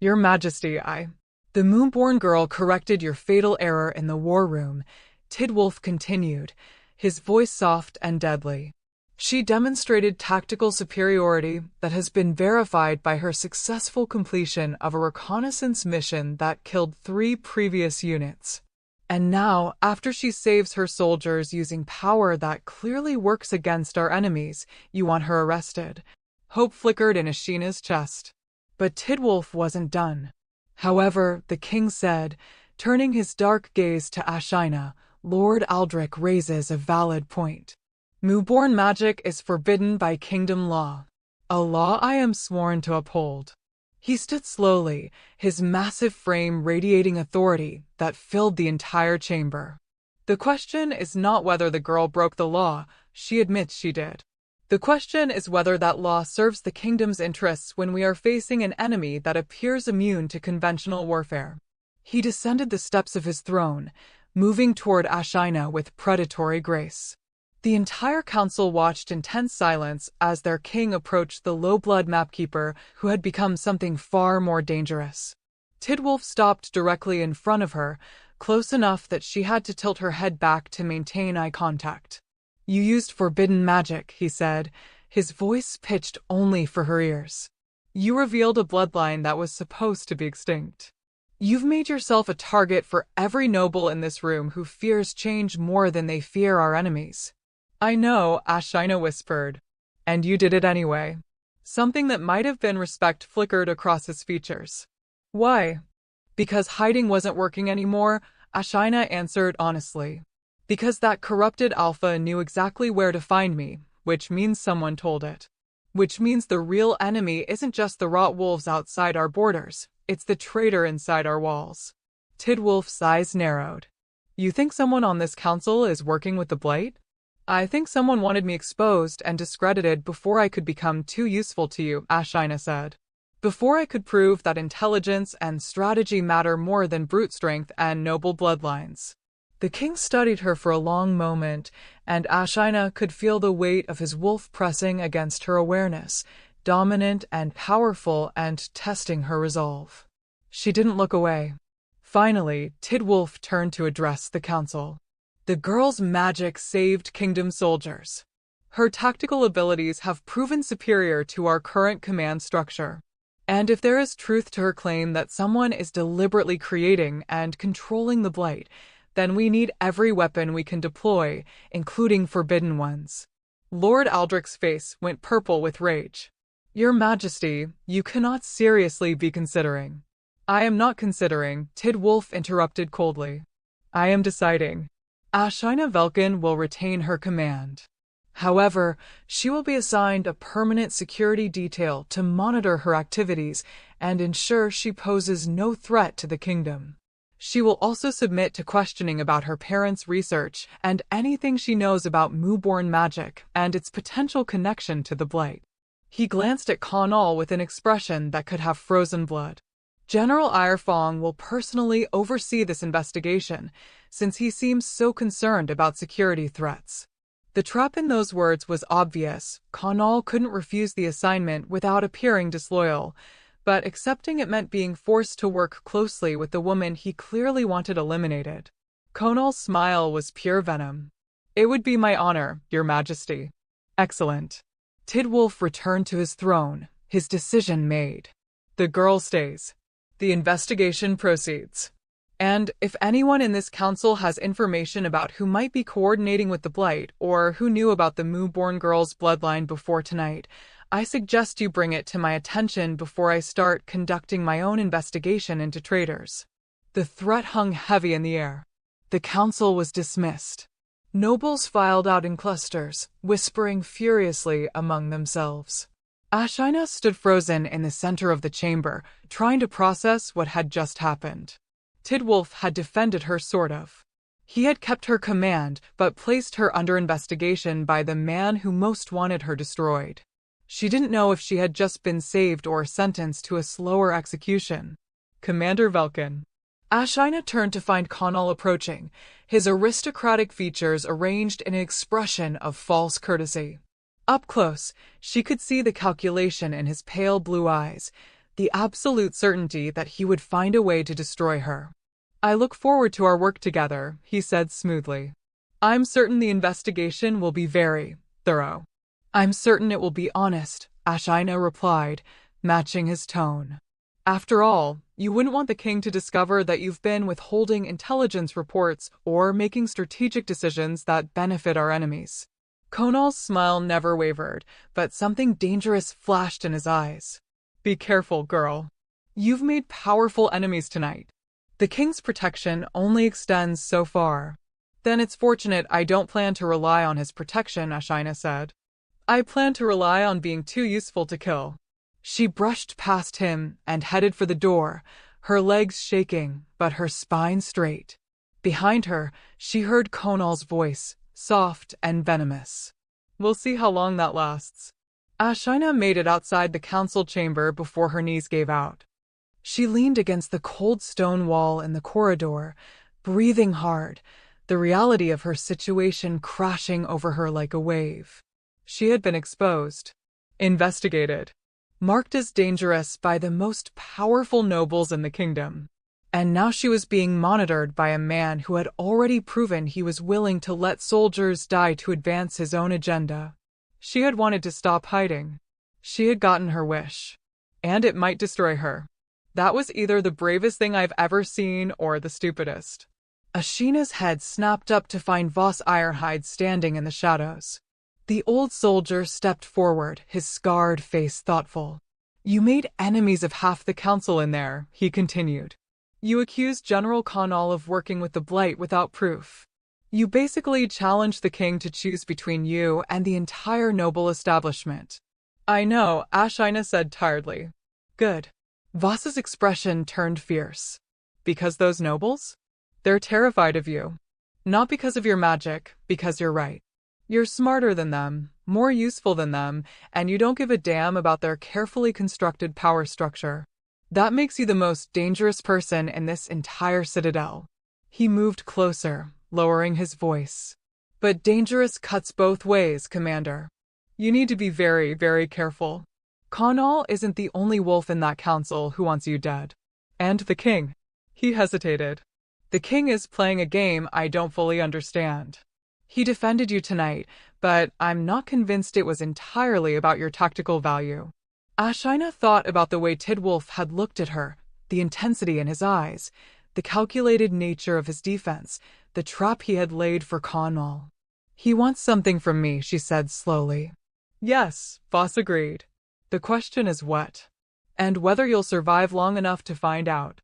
"Your Majesty, The Moonborn girl corrected your fatal error in the war room," Tidwolf continued, his voice soft and deadly. "She demonstrated tactical superiority that has been verified by her successful completion of a reconnaissance mission that killed 3 previous units. And now, after she saves her soldiers using power that clearly works against our enemies, you want her arrested." Hope flickered in Ashina's chest. But Tidwolf wasn't done. "However," the king said, turning his dark gaze to Ashina, "Lord Aldrich raises a valid point. Moonborn magic is forbidden by kingdom law, a law I am sworn to uphold." He stood slowly, his massive frame radiating authority that filled the entire chamber. "The question is not whether the girl broke the law, she admits she did. The question is whether that law serves the kingdom's interests when we are facing an enemy that appears immune to conventional warfare." He descended the steps of his throne, moving toward Ashina with predatory grace. The entire council watched in tense silence as their king approached the low-blood mapkeeper who had become something far more dangerous. Tidwolf stopped directly in front of her, close enough that she had to tilt her head back to maintain eye contact. "You used forbidden magic," he said, his voice pitched only for her ears. "You revealed a bloodline that was supposed to be extinct. You've made yourself a target for every noble in this room who fears change more than they fear our enemies." "I know," Ashina whispered. "And you did it anyway." Something that might have been respect flickered across his features. "Why?" "Because hiding wasn't working anymore," Ashina answered honestly. "Because that corrupted alpha knew exactly where to find me, which means someone told it. Which means the real enemy isn't just the rot wolves outside our borders, it's the traitor inside our walls." Tidwolf's eyes narrowed. "You think someone on this council is working with the Blight?" "I think someone wanted me exposed and discredited before I could become too useful to you," Ashina said. "Before I could prove that intelligence and strategy matter more than brute strength and noble bloodlines." The king studied her for a long moment, and Ashina could feel the weight of his wolf pressing against her awareness, dominant and powerful and testing her resolve. She didn't look away. Finally, Tidwolf turned to address the council. "The girl's magic saved kingdom soldiers. Her tactical abilities have proven superior to our current command structure. And if there is truth to her claim that someone is deliberately creating and controlling the Blight, then we need every weapon we can deploy, including forbidden ones." Lord Aldrich's face went purple with rage. "Your Majesty, you cannot seriously be considering." "I am not considering," Tidwolf interrupted coldly. "I am deciding. Ashina Velkin will retain her command. However, she will be assigned a permanent security detail to monitor her activities and ensure she poses no threat to the kingdom. She will also submit to questioning about her parents' research and anything she knows about Moo-born magic and its potential connection to the Blight." He glanced at Connell with an expression that could have frozen blood. "General Irefong will personally oversee this investigation, since he seems so concerned about security threats." The trap in those words was obvious. Connell couldn't refuse the assignment without appearing disloyal, but accepting it meant being forced to work closely with the woman he clearly wanted eliminated. Connell's smile was pure venom. "It would be my honor, Your Majesty." "Excellent." Tidwolf returned to his throne, his decision made. The girl stays. The investigation proceeds. And if anyone in this council has information about who might be coordinating with the Blight or who knew about the Moo-born girl's bloodline before tonight, I suggest you bring it to my attention before I start conducting my own investigation into traitors. The threat hung heavy in the air. The council was dismissed. Nobles filed out in clusters, whispering furiously among themselves. Ashina stood frozen in the center of the chamber, trying to process what had just happened. Tidwolf had defended her sort of. He had kept her command, but placed her under investigation by the man who most wanted her destroyed. She didn't know if she had just been saved or sentenced to a slower execution. "Commander Velkin." Ashina turned to find Connell approaching, his aristocratic features arranged in an expression of false courtesy. Up close, she could see the calculation in his pale blue eyes, the absolute certainty that he would find a way to destroy her. "I look forward to our work together," he said smoothly. "I'm certain the investigation will be very thorough." "I'm certain it will be honest," Ashina replied, matching his tone. "After all, you wouldn't want the king to discover that you've been withholding intelligence reports or making strategic decisions that benefit our enemies." Connell's smile never wavered, but something dangerous flashed in his eyes. "Be careful, girl. You've made powerful enemies tonight. The king's protection only extends so far." "Then it's fortunate I don't plan to rely on his protection," Ashina said. "I plan to rely on being too useful to kill." She brushed past him and headed for the door, her legs shaking, but her spine straight. Behind her, she heard Connell's voice, soft and venomous. "We'll see how long that lasts." Ashina made it outside the council chamber before her knees gave out. She leaned against the cold stone wall in the corridor, breathing hard, the reality of her situation crashing over her like a wave. She had been exposed, investigated, marked as dangerous by the most powerful nobles in the kingdom. And now she was being monitored by a man who had already proven he was willing to let soldiers die to advance his own agenda. She had wanted to stop hiding. She had gotten her wish. And it might destroy her. That was either the bravest thing I've ever seen or the stupidest. Ashina's head snapped up to find Voss Ironhide standing in the shadows. The old soldier stepped forward, his scarred face thoughtful. "You made enemies of half the council in there," he continued. "You accused General Connall of working with the Blight without proof. You basically challenged the king to choose between you and the entire noble establishment." "I know," Ashina said tiredly. "Good." Voss's expression turned fierce. "Because those nobles? They're terrified of you. Not because of your magic, because you're right. You're smarter than them, more useful than them, and you don't give a damn about their carefully constructed power structure. That makes you the most dangerous person in this entire citadel." He moved closer, lowering his voice. "But dangerous cuts both ways, Commander. You need to be very, very careful. Connall isn't the only wolf in that council who wants you dead. And the king." He hesitated. "The king is playing a game I don't fully understand. He defended you tonight, but I'm not convinced it was entirely about your tactical value." Ashina thought about the way Tidwolf had looked at her, the intensity in his eyes, the calculated nature of his defense, the trap he had laid for Connall. "He wants something from me," she said slowly. "Yes," Voss agreed. "The question is what? And whether you'll survive long enough to find out."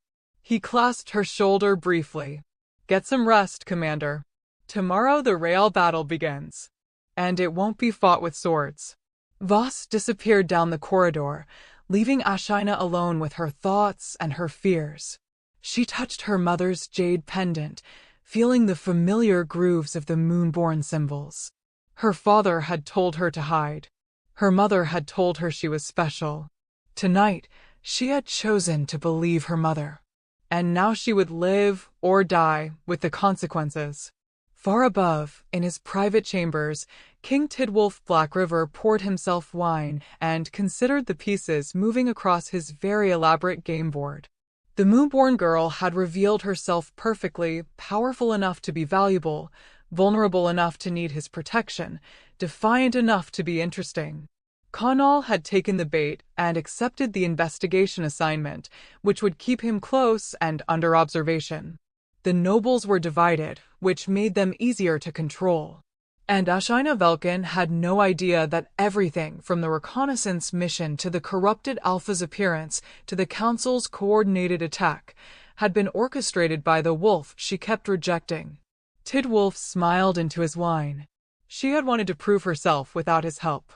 He clasped her shoulder briefly. "Get some rest, Commander. Tomorrow the real battle begins. And it won't be fought with swords." Voss disappeared down the corridor, leaving Ashina alone with her thoughts and her fears. She touched her mother's jade pendant, feeling the familiar grooves of the Moonborn symbols. Her father had told her to hide. Her mother had told her she was special. Tonight, she had chosen to believe her mother. And now she would live or die with the consequences. Far above, in his private chambers, King Tidwolf Blackriver poured himself wine and considered the pieces moving across his very elaborate game board. The Moonborn girl had revealed herself perfectly, powerful enough to be valuable, vulnerable enough to need his protection, defiant enough to be interesting. Connall had taken the bait and accepted the investigation assignment, which would keep him close and under observation. The nobles were divided, which made them easier to control. And Ashina Velkin had no idea that everything from the reconnaissance mission to the corrupted Alpha's appearance to the Council's coordinated attack had been orchestrated by the wolf she kept rejecting. Tidwolf smiled into his wine. She had wanted to prove herself without his help.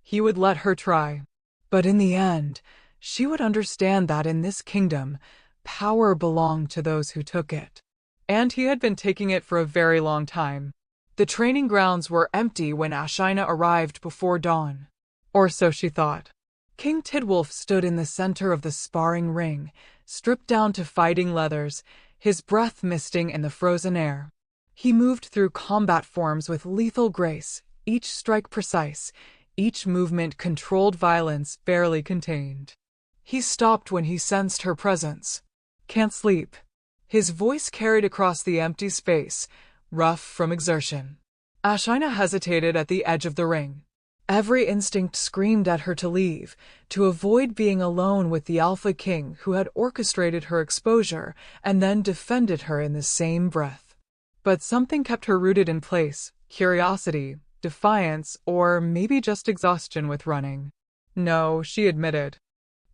He would let her try. But in the end, she would understand that in this kingdom, power belonged to those who took it. And he had been taking it for a very long time. The training grounds were empty when Ashina arrived before dawn. Or so she thought. King Tidwolf stood in the center of the sparring ring, stripped down to fighting leathers, his breath misting in the frozen air. He moved through combat forms with lethal grace, each strike precise, each movement controlled violence barely contained. He stopped when he sensed her presence. "Can't sleep." His voice carried across the empty space, rough from exertion. Ashina hesitated at the edge of the ring. Every instinct screamed at her to leave, to avoid being alone with the Alpha King who had orchestrated her exposure and then defended her in the same breath. But something kept her rooted in place, curiosity, defiance, or maybe just exhaustion with running. "No," she admitted.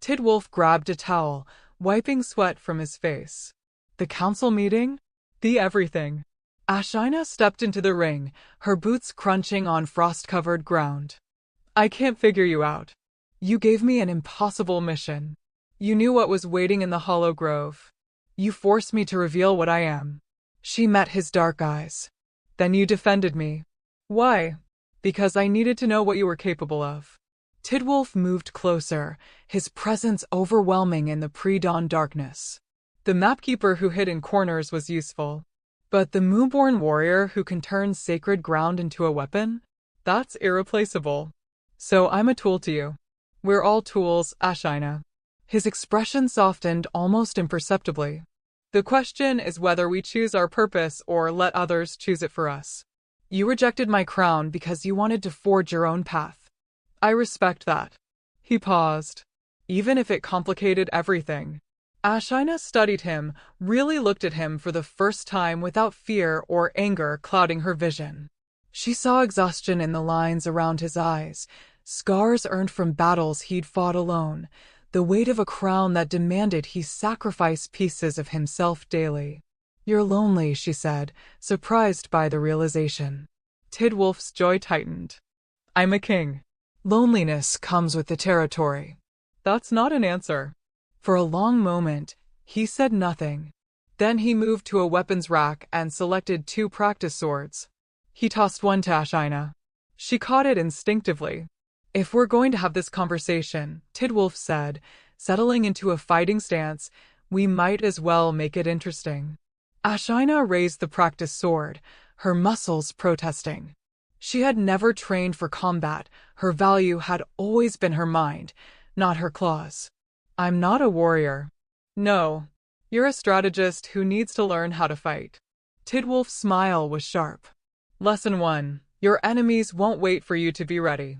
Tidwolf grabbed a towel, wiping sweat from his face. "The council meeting? The everything." Ashina stepped into the ring, her boots crunching on frost-covered ground. "I can't figure you out. You gave me an impossible mission. You knew what was waiting in the Hollow Grove. You forced me to reveal what I am." She met his dark eyes. "Then you defended me. Why?" "Because I needed to know what you were capable of." Tidwolf moved closer, his presence overwhelming in the pre-dawn darkness. "The mapkeeper who hid in corners was useful. But the Moonborn warrior who can turn sacred ground into a weapon? That's irreplaceable. So I'm a tool to you. We're all tools, Ashina. His expression softened almost imperceptibly. The question is whether we choose our purpose or let others choose it for us. You rejected my crown because you wanted to forge your own path. I respect that. He paused. Even if it complicated everything. Ashina studied him, really looked at him for the first time without fear or anger clouding her vision. She saw exhaustion in the lines around his eyes, scars earned from battles he'd fought alone, the weight of a crown that demanded he sacrifice pieces of himself daily. You're lonely, she said, surprised by the realization. Tidwolf's joy tightened. I'm a king. Loneliness comes with the territory. That's not an answer. For a long moment, he said nothing. Then he moved to a weapons rack and selected 2 practice swords. He tossed one to Ashina. She caught it instinctively. If we're going to have this conversation, Tidwolf said, settling into a fighting stance, we might as well make it interesting. Ashina raised the practice sword, her muscles protesting. She had never trained for combat, her value had always been her mind, not her claws. I'm not a warrior. No, you're a strategist who needs to learn how to fight. Tidwolf's smile was sharp. Lesson 1. Your enemies won't wait for you to be ready.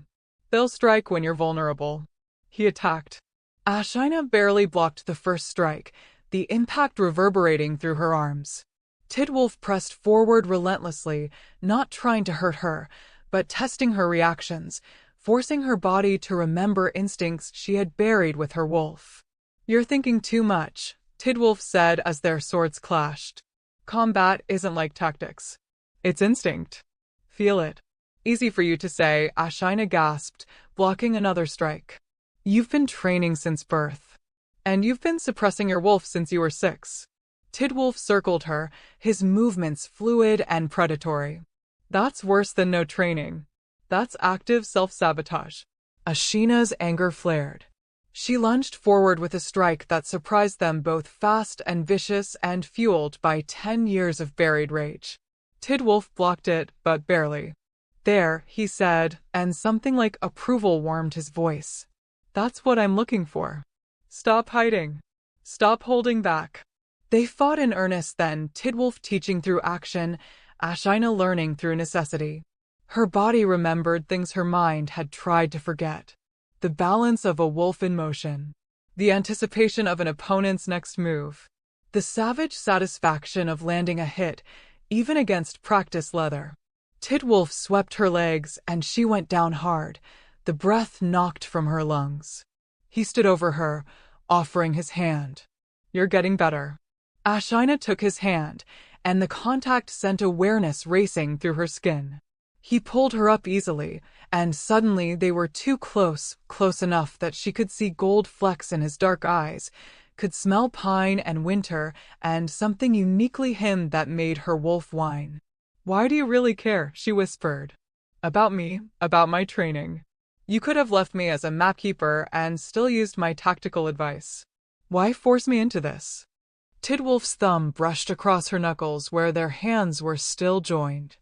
They'll strike when you're vulnerable. He attacked. Ashina barely blocked the first strike, the impact reverberating through her arms. Tidwolf pressed forward relentlessly, not trying to hurt her, but testing her reactions, forcing her body to remember instincts she had buried with her wolf. You're thinking too much, Tidwolf said as their swords clashed. Combat isn't like tactics. It's instinct. Feel it. Easy for you to say, Ashina gasped, blocking another strike. You've been training since birth. And you've been suppressing your wolf since you were 6. Tidwolf circled her, his movements fluid and predatory. That's worse than no training. That's active self-sabotage. Ashina's anger flared. She lunged forward with a strike that surprised them both, fast and vicious and fueled by 10 years of buried rage. Tidwolf blocked it, but barely. There, he said, and something like approval warmed his voice. That's what I'm looking for. Stop hiding. Stop holding back. They fought in earnest then, Tidwolf teaching through action, Ashina learning through necessity. Her body remembered things her mind had tried to forget. The balance of a wolf in motion. The anticipation of an opponent's next move. The savage satisfaction of landing a hit, even against practice leather. Tidwolf swept her legs and she went down hard, the breath knocked from her lungs. He stood over her, offering his hand. You're getting better. Ashina took his hand, and the contact sent awareness racing through her skin. He pulled her up easily, and suddenly they were too close, close enough that she could see gold flecks in his dark eyes, could smell pine and winter, and something uniquely him that made her wolf whine. Why do you really care? She whispered. About me, about my training. You could have left me as a mapkeeper and still used my tactical advice. Why force me into this? Tidwolf's thumb brushed across her knuckles where their hands were still joined.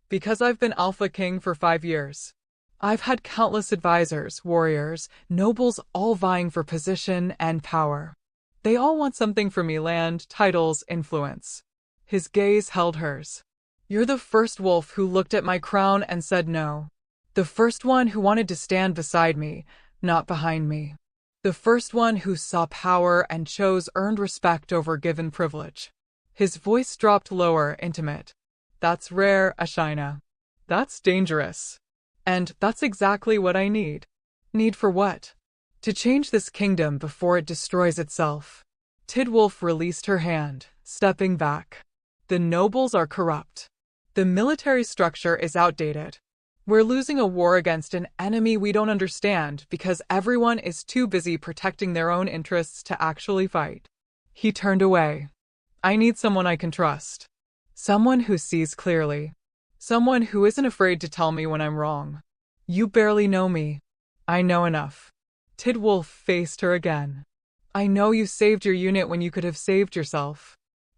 Because I've been Alpha King for 5 years. I've had countless advisors, warriors, nobles all vying for position and power. They all want something from me: land, titles, influence. His gaze held hers. You're the first wolf who looked at my crown and said no. The first one who wanted to stand beside me, not behind me. The first one who saw power and chose earned respect over given privilege. His voice dropped lower, intimate. That's rare, Ashina. That's dangerous. And that's exactly what I need. Need for what? To change this kingdom before it destroys itself. Tidwolf released her hand, stepping back. The nobles are corrupt. The military structure is outdated. We're losing a war against an enemy we don't understand because everyone is too busy protecting their own interests to actually fight. He turned away. I need someone I can trust. Someone who sees clearly. Someone who isn't afraid to tell me when I'm wrong. You barely know me. I know enough. Tidwolf faced her again. I know you saved your unit when you could have saved yourself.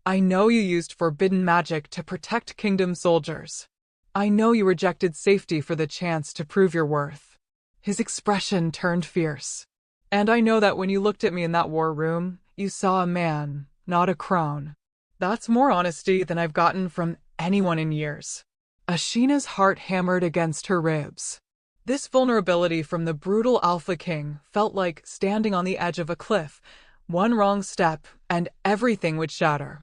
I know you used forbidden magic to protect kingdom soldiers. I know you rejected safety for the chance to prove your worth. His expression turned fierce. And I know that when you looked at me in that war room, you saw a man, not a crown. That's more honesty than I've gotten from anyone in years. Ashina's heart hammered against her ribs. This vulnerability from the brutal Alpha King felt like standing on the edge of a cliff. One wrong step, and everything would shatter.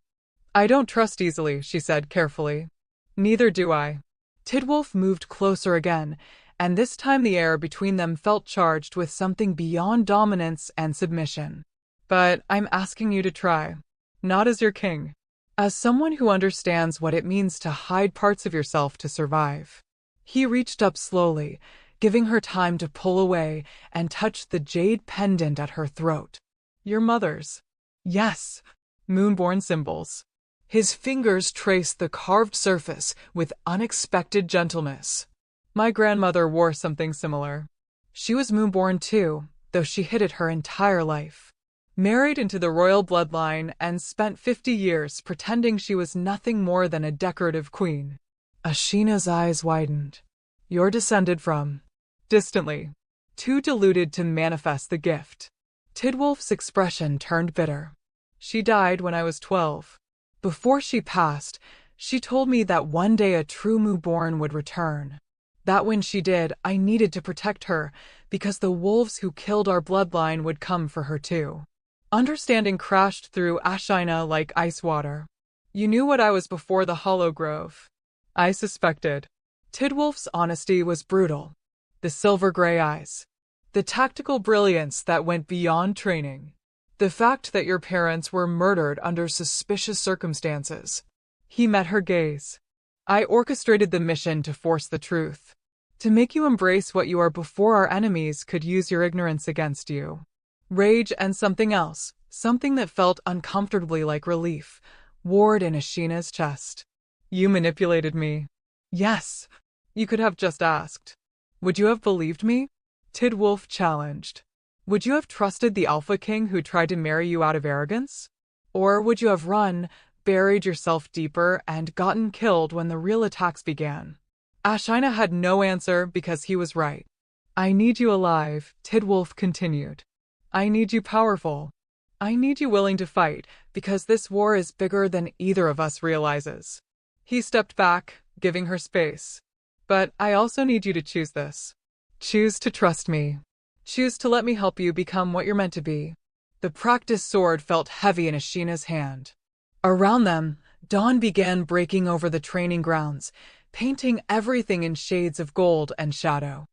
I don't trust easily, she said carefully. Neither do I. Tidwolf moved closer again, and this time the air between them felt charged with something beyond dominance and submission. But I'm asking you to try. Not as your king. As someone who understands what it means to hide parts of yourself to survive. He reached up slowly, giving her time to pull away and touch the jade pendant at her throat. Your mother's. Yes. Moonborn symbols. His fingers traced the carved surface with unexpected gentleness. My grandmother wore something similar. She was moonborn too, though she hid it her entire life. Married into the royal bloodline and spent 50 years pretending she was nothing more than a decorative queen. Ashina's eyes widened. You're descended from... Distantly. Too deluded to manifest the gift. Tidwolf's expression turned bitter. She died when I was 12. Before she passed, she told me that one day a true moonborn would return. That when she did, I needed to protect her, because the wolves who killed our bloodline would come for her too. Understanding crashed through Ashina like ice water. You knew what I was before the Hollow Grove. I suspected. Tidwolf's honesty was brutal. The silver-gray eyes. The tactical brilliance that went beyond training. The fact that your parents were murdered under suspicious circumstances. He met her gaze. I orchestrated the mission to force the truth. To make you embrace what you are before our enemies could use your ignorance against you. Rage and something else, something that felt uncomfortably like relief, warred in Ashina's chest. You manipulated me. Yes. You could have just asked. Would you have believed me? Tidwolf challenged. Would you have trusted the Alpha King who tried to marry you out of arrogance? Or would you have run, buried yourself deeper, and gotten killed when the real attacks began? Ashina had no answer because he was right. I need you alive, Tidwolf continued. I need you powerful. I need you willing to fight, because this war is bigger than either of us realizes. He stepped back, giving her space. But I also need you to choose this. Choose to trust me. Choose to let me help you become what you're meant to be. The practiced sword felt heavy in Ashina's hand. Around them, dawn began breaking over the training grounds, painting everything in shades of gold and shadow.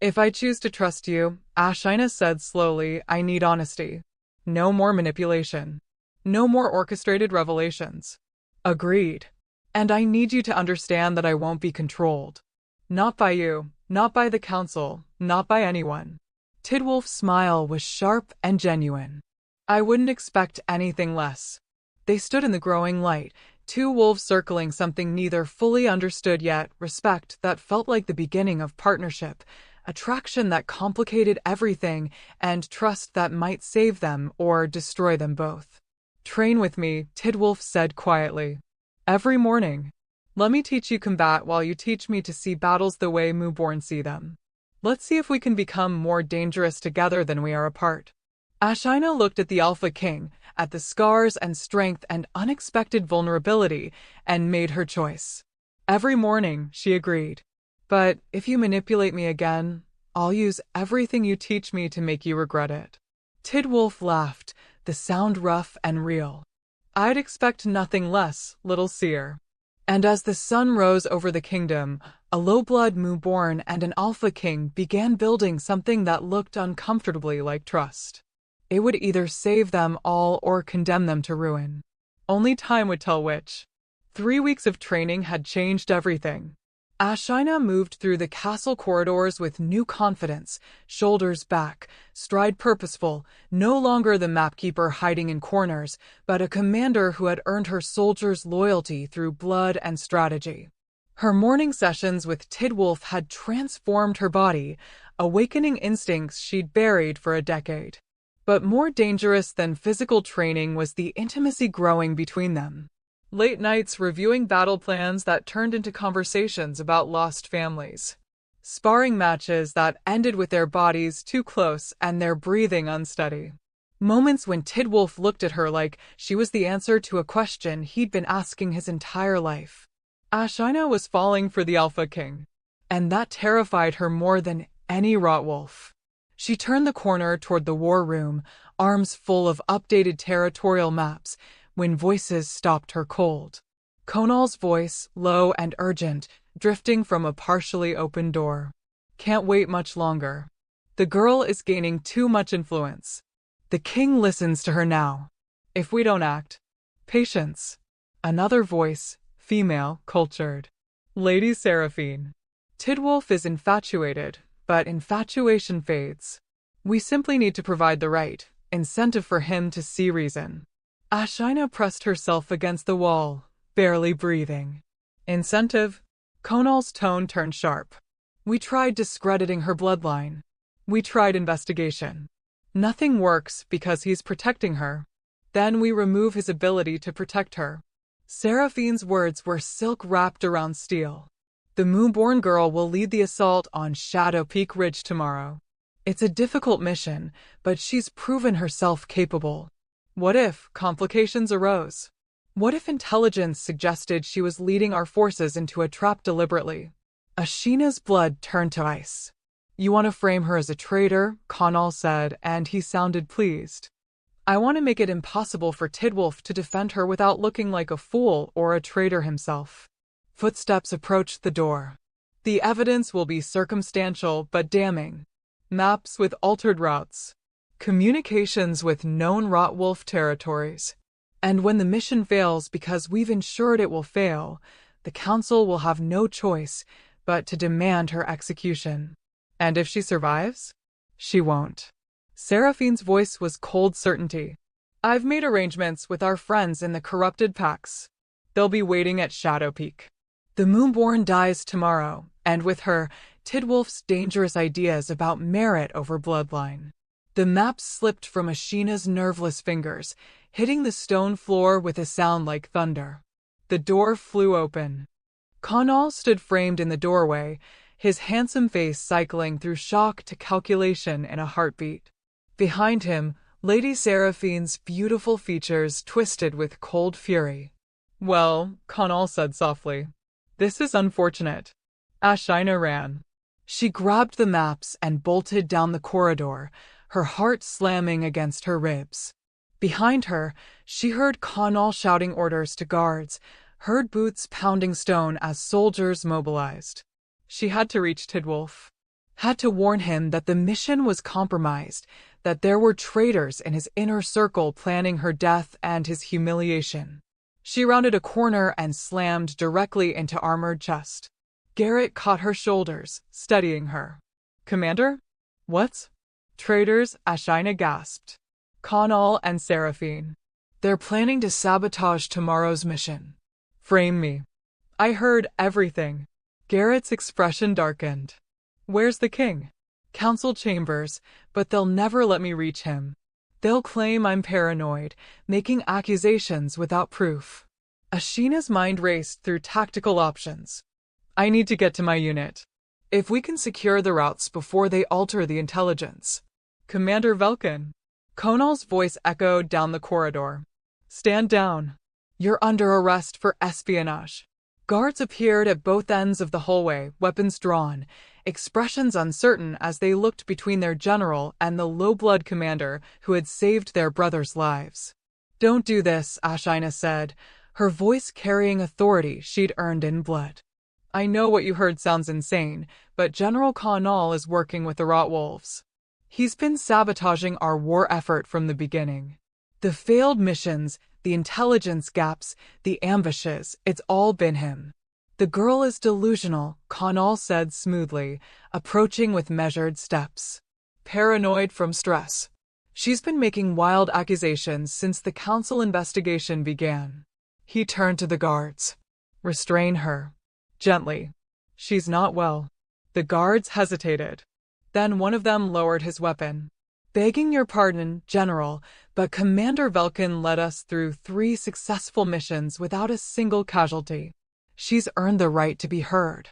If I choose to trust you, Ashina said slowly, I need honesty. No more manipulation. No more orchestrated revelations. Agreed. And I need you to understand that I won't be controlled. Not by you, not by the council, not by anyone. Tidwolf's smile was sharp and genuine. I wouldn't expect anything less. They stood in the growing light, two wolves circling something neither fully understood yet, respect that felt like the beginning of partnership, attraction that complicated everything, and trust that might save them or destroy them both. Train with me, Tidwolf said quietly. Every morning. Let me teach you combat while you teach me to see battles the way Moonborn see them. Let's see if we can become more dangerous together than we are apart. Ashina looked at the Alpha King, at the scars and strength and unexpected vulnerability, and made her choice. Every morning, she agreed. But if you manipulate me again, I'll use everything you teach me to make you regret it. Tidwolf laughed, the sound rough and real. I'd expect nothing less, little seer. And as the sun rose over the kingdom, a low-blood Moonborn and an Alpha King began building something that looked uncomfortably like trust. It would either save them all or condemn them to ruin. Only time would tell which. 3 weeks of training had changed everything. Ashina moved through the castle corridors with new confidence, shoulders back, stride purposeful, no longer the mapkeeper hiding in corners, but a commander who had earned her soldiers' loyalty through blood and strategy. Her morning sessions with Tidwolf had transformed her body, awakening instincts she'd buried for a decade. But more dangerous than physical training was the intimacy growing between them. Late nights reviewing battle plans that turned into conversations about lost families. Sparring matches that ended with their bodies too close and their breathing unsteady. Moments when Tidwolf looked at her like she was the answer to a question he'd been asking his entire life. Ashina was falling for the Alpha King, and that terrified her more than any Rotwolf. She turned the corner toward the war room, arms full of updated territorial maps, when voices stopped her cold. Konal's voice, low and urgent, drifting from a partially open door. Can't wait much longer. The girl is gaining too much influence. The king listens to her now. If we don't act. Patience. Another voice, female, cultured. Lady Seraphine. Tidwolf is infatuated, but infatuation fades. We simply need to provide the right incentive for him to see reason. Ashina pressed herself against the wall, barely breathing. Incentive? Konal's tone turned sharp. We tried discrediting her bloodline. We tried investigation. Nothing works because he's protecting her. Then we remove his ability to protect her. Seraphine's words were silk wrapped around steel. The Moonborn girl will lead the assault on Shadow Peak Ridge tomorrow. It's a difficult mission, but she's proven herself capable. What if complications arose? What if intelligence suggested she was leading our forces into a trap deliberately? Ashina's blood turned to ice. You want to frame her as a traitor, Konal said, and he sounded pleased. I want to make it impossible for Tidwolf to defend her without looking like a fool or a traitor himself. Footsteps approached the door. The evidence will be circumstantial but damning. Maps with altered routes. Communications with known Rotwolf territories. And when the mission fails because we've ensured it will fail, the council will have no choice but to demand her execution. And if she survives? She won't. Seraphine's voice was cold certainty. I've made arrangements with our friends in the corrupted packs. They'll be waiting at Shadow Peak. The Moonborn dies tomorrow, and with her, Tidwolf's dangerous ideas about merit over bloodline. The map slipped from Ashina's nerveless fingers, hitting the stone floor with a sound like thunder. The door flew open. Konal stood framed in the doorway, his handsome face cycling through shock to calculation in a heartbeat. Behind him, Lady Seraphine's beautiful features twisted with cold fury. Well, Konal said softly. This is unfortunate. Ashina ran. She grabbed the maps and bolted down the corridor, her heart slamming against her ribs. Behind her, she heard Konal shouting orders to guards, heard boots pounding stone as soldiers mobilized. She had to reach Tidwolf. Had to warn him that the mission was compromised, that there were traitors in his inner circle planning her death and his humiliation. She rounded a corner and slammed directly into armored chest. Garrett caught her shoulders, steadying her. Commander? What? Traitors, Ashina gasped. Konal and Seraphine. They're planning to sabotage tomorrow's mission. Frame me. I heard everything. Garrett's expression darkened. Where's the king? Council chambers, but they'll never let me reach him. They'll claim I'm paranoid, making accusations without proof. Ashina's mind raced through tactical options. I need to get to my unit. If we can secure the routes before they alter the intelligence. Commander Velkin. Konal's voice echoed down the corridor. Stand down. You're under arrest for espionage. Guards appeared at both ends of the hallway, weapons drawn, expressions uncertain as they looked between their general and the low-blood commander who had saved their brothers' lives. Don't do this, Ashina said, her voice carrying authority she'd earned in blood. I know what you heard sounds insane, but General Konal is working with the Rotwolves. He's been sabotaging our war effort from the beginning. The failed missions, the intelligence gaps, the ambushes, it's all been him. The girl is delusional, Konal said smoothly, approaching with measured steps. Paranoid from stress. She's been making wild accusations since the council investigation began. He turned to the guards. Restrain her. Gently. She's not well. The guards hesitated. Then one of them lowered his weapon. Begging your pardon, General, but Commander Velkin led us through 3 successful missions without a single casualty. She's earned the right to be heard.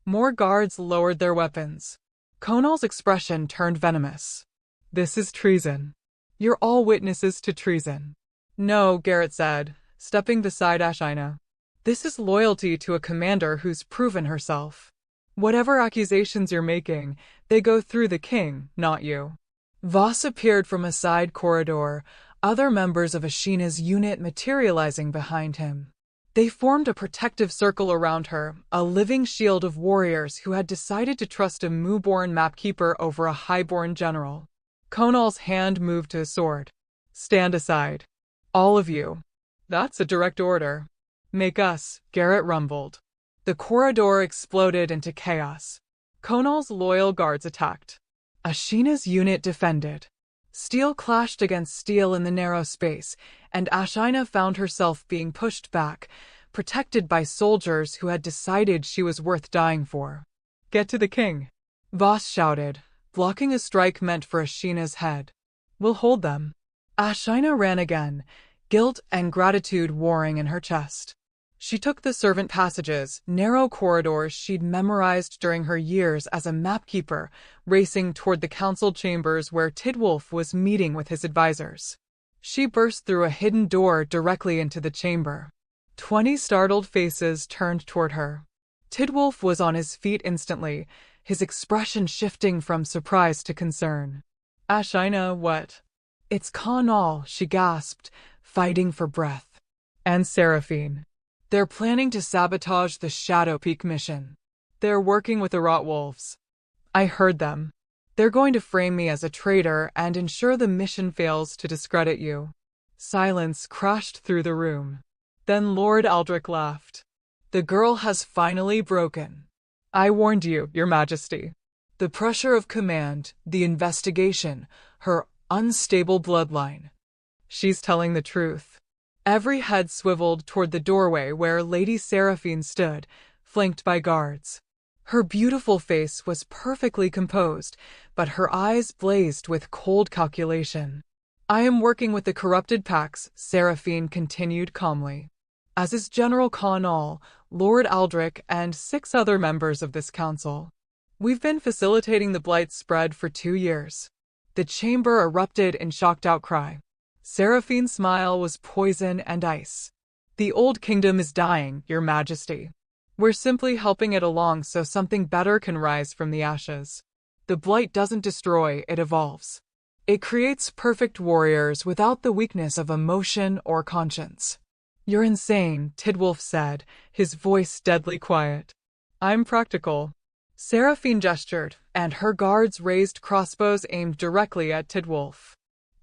More guards lowered their weapons. Conal's expression turned venomous. This is treason. You're all witnesses to treason. No, Garrett said, stepping beside Ashina. This is loyalty to a commander who's proven herself. Whatever accusations you're making, they go through the king, not you. Voss appeared from a side corridor, other members of Ashina's unit materializing behind him. They formed a protective circle around her, a living shield of warriors who had decided to trust a Moo-born mapkeeper over a highborn general. Conal's hand moved to his sword. Stand aside. All of you. That's a direct order. Make us, Garrett rumbled. The corridor exploded into chaos. Conal's loyal guards attacked. Ashina's unit defended. Steel clashed against steel in the narrow space, and Ashina found herself being pushed back, protected by soldiers who had decided she was worth dying for. Get to the king, Voss shouted, blocking a strike meant for Ashina's head. We'll hold them. Ashina ran again, guilt and gratitude warring in her chest. She took the servant passages, narrow corridors she'd memorized during her years as a mapkeeper, racing toward the council chambers where Tidwolf was meeting with his advisors. She burst through a hidden door directly into the chamber. 20 startled faces turned toward her. Tidwolf was on his feet instantly, his expression shifting from surprise to concern. Ashina, what? It's Conal, she gasped, fighting for breath. And Seraphine. They're planning to sabotage the Shadow Peak mission. They're working with the Rotwolves. I heard them. They're going to frame me as a traitor and ensure the mission fails to discredit you. Silence crashed through the room. Then Lord Aldrich laughed. The girl has finally broken. I warned you, Your Majesty. The pressure of command, the investigation, her unstable bloodline. She's telling the truth. Every head swiveled toward the doorway where Lady Seraphine stood, flanked by guards. Her beautiful face was perfectly composed, but her eyes blazed with cold calculation. I am working with the corrupted packs, Seraphine continued calmly. As is General Conal, Lord Aldrich, and 6 other members of this council. We've been facilitating the Blight's spread for 2 years. The chamber erupted in shocked outcry. Seraphine's smile was poison and ice. The old kingdom is dying, Your Majesty. We're simply helping it along so something better can rise from the ashes. The Blight doesn't destroy, it evolves. It creates perfect warriors without the weakness of emotion or conscience. You're insane, Tidwolf said, his voice deadly quiet. I'm practical. Seraphine gestured, and her guards raised crossbows aimed directly at Tidwolf.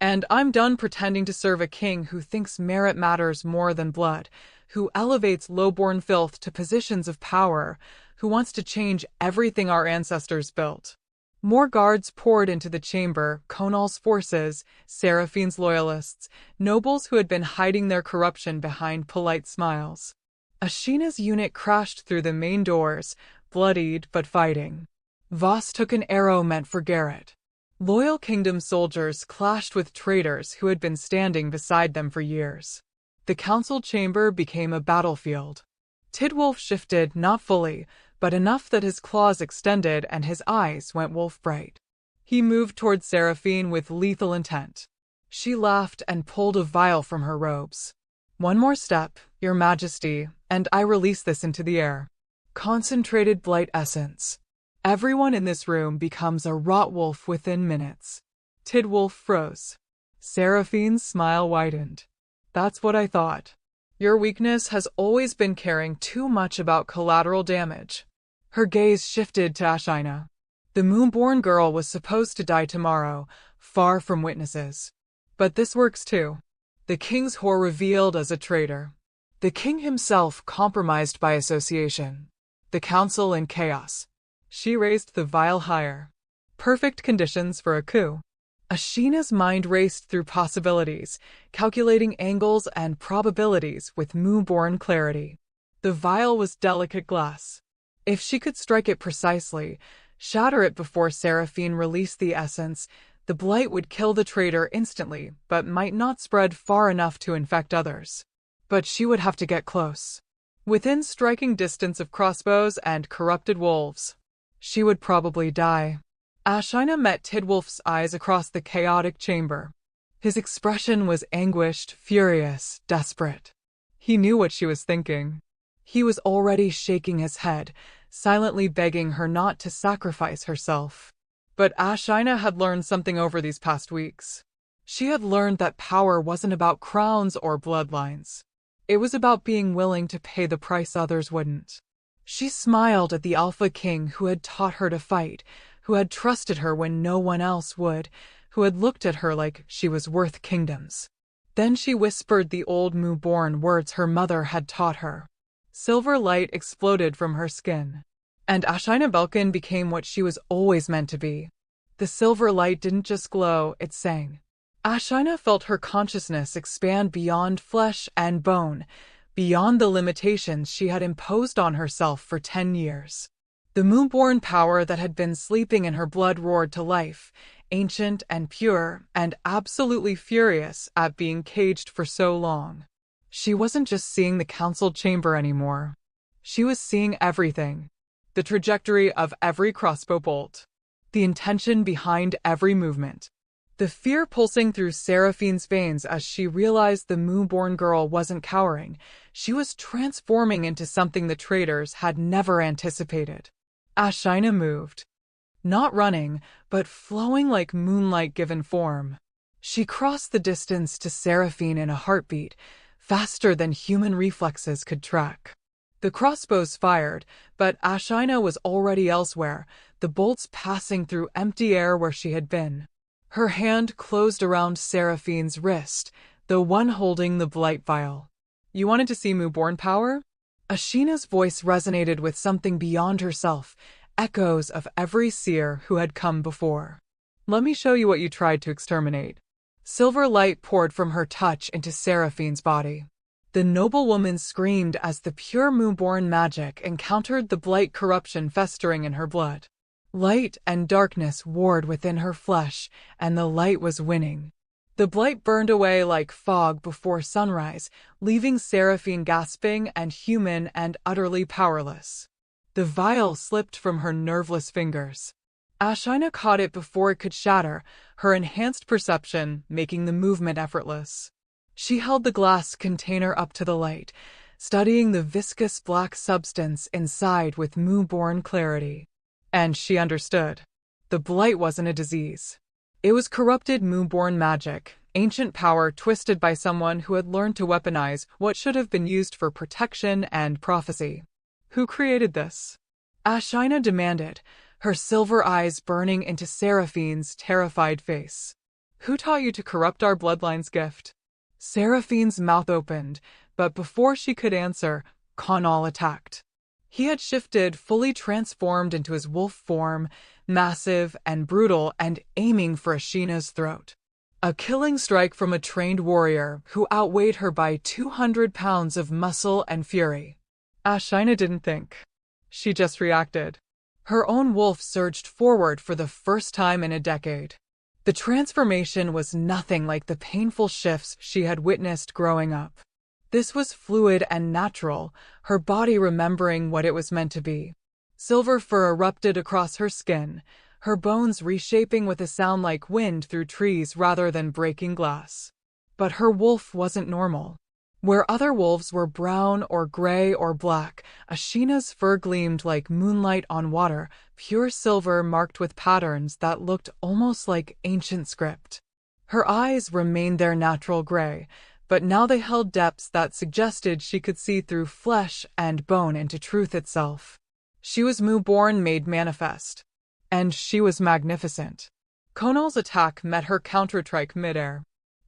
And I'm done pretending to serve a king who thinks merit matters more than blood, who elevates low-born filth to positions of power, who wants to change everything our ancestors built. More guards poured into the chamber, Conal's forces, Seraphine's loyalists, nobles who had been hiding their corruption behind polite smiles. Ashina's unit crashed through the main doors, bloodied but fighting. Voss took an arrow meant for Garrett. Loyal kingdom soldiers clashed with traitors who had been standing beside them for years. The council chamber became a battlefield. Tidwolf shifted, not fully, but enough that his claws extended and his eyes went wolf-bright. He moved toward Seraphine with lethal intent. She laughed and pulled a vial from her robes. One more step, Your Majesty, and I release this into the air. Concentrated blight essence. Everyone in this room becomes a Rotwolf within minutes. Tidwolf froze. Seraphine's smile widened. That's what I thought. Your weakness has always been caring too much about collateral damage. Her gaze shifted to Ashina. The Moonborn girl was supposed to die tomorrow, far from witnesses. But this works too. The king's whore revealed as a traitor. The king himself compromised by association. The council in chaos. She raised the vial higher. Perfect conditions for a coup. Ashina's mind raced through possibilities, calculating angles and probabilities with Moo-born clarity. The vial was delicate glass. If she could strike it precisely, shatter it before Seraphine released the essence, The blight would kill the traitor instantly, but might not spread far enough to infect others. But she would have to get close. Within striking distance of crossbows and corrupted wolves. She would probably die. Ashina met Tidwolf's eyes across the chaotic chamber. His expression was anguished, furious, desperate. He knew what she was thinking. He was already shaking his head, silently begging her not to sacrifice herself. But Ashina had learned something over these past weeks. She had learned that power wasn't about crowns or bloodlines. It was about being willing to pay the price others wouldn't. She smiled at the Alpha King who had taught her to fight, who had trusted her when no one else would, who had looked at her like she was worth kingdoms. Then she whispered the old Moo-born words her mother had taught her. Silver light exploded from her skin. And Ashina Belkin became what she was always meant to be. The silver light didn't just glow, it sang. Ashina felt her consciousness expand beyond flesh and bone, beyond the limitations she had imposed on herself for 10 years. The Moo-born power that had been sleeping in her blood roared to life, ancient and pure, and absolutely furious at being caged for so long. She wasn't just seeing the council chamber anymore. She was seeing everything. The trajectory of every crossbow bolt. The intention behind every movement. The fear pulsing through Seraphine's veins as she realized the Moo-born girl wasn't cowering. She was transforming into something the traitors had never anticipated. Ashina moved. Not running, but flowing like moonlight given form. She crossed the distance to Seraphine in a heartbeat, faster than human reflexes could track. The crossbows fired, but Ashina was already elsewhere, the bolts passing through empty air where she had been. Her hand closed around Seraphine's wrist, the one holding the blight vial. You wanted to see Moo-born power? Ashina's voice resonated with something beyond herself, echoes of every seer who had come before. Let me show you what you tried to exterminate. Silver light poured from her touch into Seraphine's body. The noblewoman screamed as the pure Moo-born magic encountered the blight corruption festering in her blood. Light and darkness warred within her flesh, and the light was winning. The blight burned away like fog before sunrise, leaving Seraphine gasping and human and utterly powerless. The vial slipped from her nerveless fingers. Ashina caught it before it could shatter, her enhanced perception making the movement effortless. She held the glass container up to the light, studying the viscous black substance inside with Moo-born clarity. And she understood. The blight wasn't a disease. It was corrupted Moo-born magic, ancient power twisted by someone who had learned to weaponize what should have been used for protection and prophecy. Who created this? Ashina demanded, her silver eyes burning into Seraphine's terrified face. Who taught you to corrupt our bloodline's gift? Seraphine's mouth opened, but before she could answer, Conal attacked. He had shifted, fully transformed into his wolf form, massive and brutal and aiming for Ashina's throat. A killing strike from a trained warrior who outweighed her by 200 pounds of muscle and fury. Ashina didn't think. She just reacted. Her own wolf surged forward for the first time in a decade. The transformation was nothing like the painful shifts she had witnessed growing up. This was fluid and natural, her body remembering what it was meant to be. Silver fur erupted across her skin, her bones reshaping with a sound like wind through trees rather than breaking glass. But her wolf wasn't normal. Where other wolves were brown or gray or black, Ashina's fur gleamed like moonlight on water, pure silver marked with patterns that looked almost like ancient script. Her eyes remained their natural gray, but now they held depths that suggested she could see through flesh and bone into truth itself. She was Moo-born made manifest. And she was magnificent. Conal's attack met her counter-trike midair.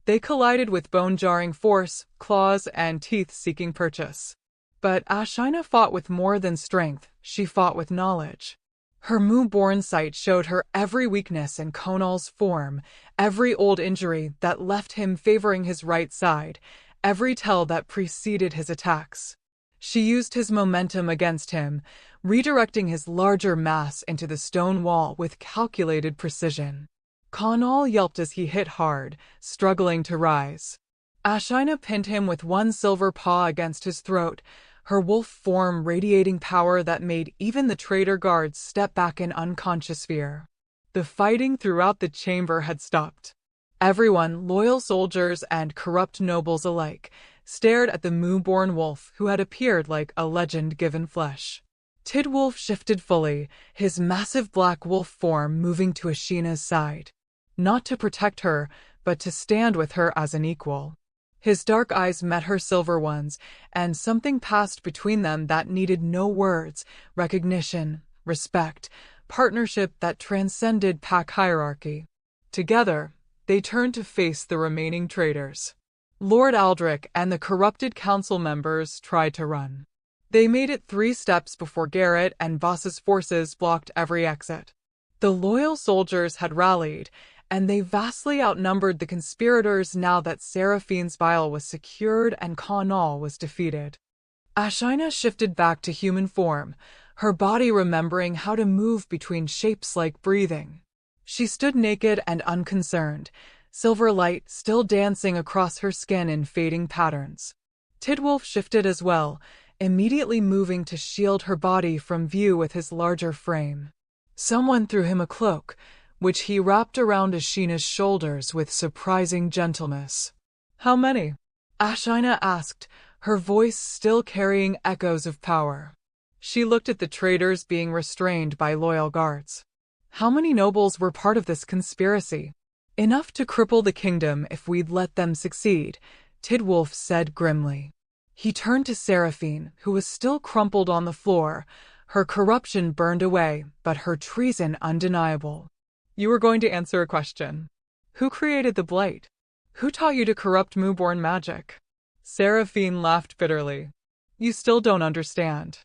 They collided with bone-jarring force, claws, and teeth seeking purchase. But Ashina fought with more than strength, she fought with knowledge. Her Moo-born sight showed her every weakness in Conal's form, every old injury that left him favoring his right side, every tell that preceded his attacks. She used his momentum against him, redirecting his larger mass into the stone wall with calculated precision. Conall yelped as he hit hard, struggling to rise. Ashina pinned him with one silver paw against his throat, her wolf form radiating power that made even the traitor guards step back in unconscious fear. The fighting throughout the chamber had stopped. Everyone, loyal soldiers and corrupt nobles alike, stared at the moo-born wolf who had appeared like a legend given flesh. Tidwolf shifted fully, his massive black wolf form moving to Ashina's side. Not to protect her, but to stand with her as an equal. His dark eyes met her silver ones, and something passed between them that needed no words: recognition, respect, partnership that transcended pack hierarchy. Together, they turned to face the remaining traitors. Lord Aldrich and the corrupted council members tried to run. They made it 3 steps before Garrett and Voss's forces blocked every exit. The loyal soldiers had rallied, and they vastly outnumbered the conspirators now that Seraphine's vial was secured and Conall was defeated. Ashina shifted back to human form, her body remembering how to move between shapes like breathing. She stood naked and unconcerned, silver light still dancing across her skin in fading patterns. Tidwolf shifted as well, immediately moving to shield her body from view with his larger frame. Someone threw him a cloak, which he wrapped around Ashina's shoulders with surprising gentleness. "How many?" Ashina asked, her voice still carrying echoes of power. She looked at the traitors being restrained by loyal guards. How many nobles were part of this conspiracy? "Enough to cripple the kingdom if we'd let them succeed," Tidwolf said grimly. He turned to Seraphine, who was still crumpled on the floor, her corruption burned away, but her treason undeniable. "You were going to answer a question. Who created the blight? Who taught you to corrupt moo-born magic?" Seraphine laughed bitterly. "You still don't understand.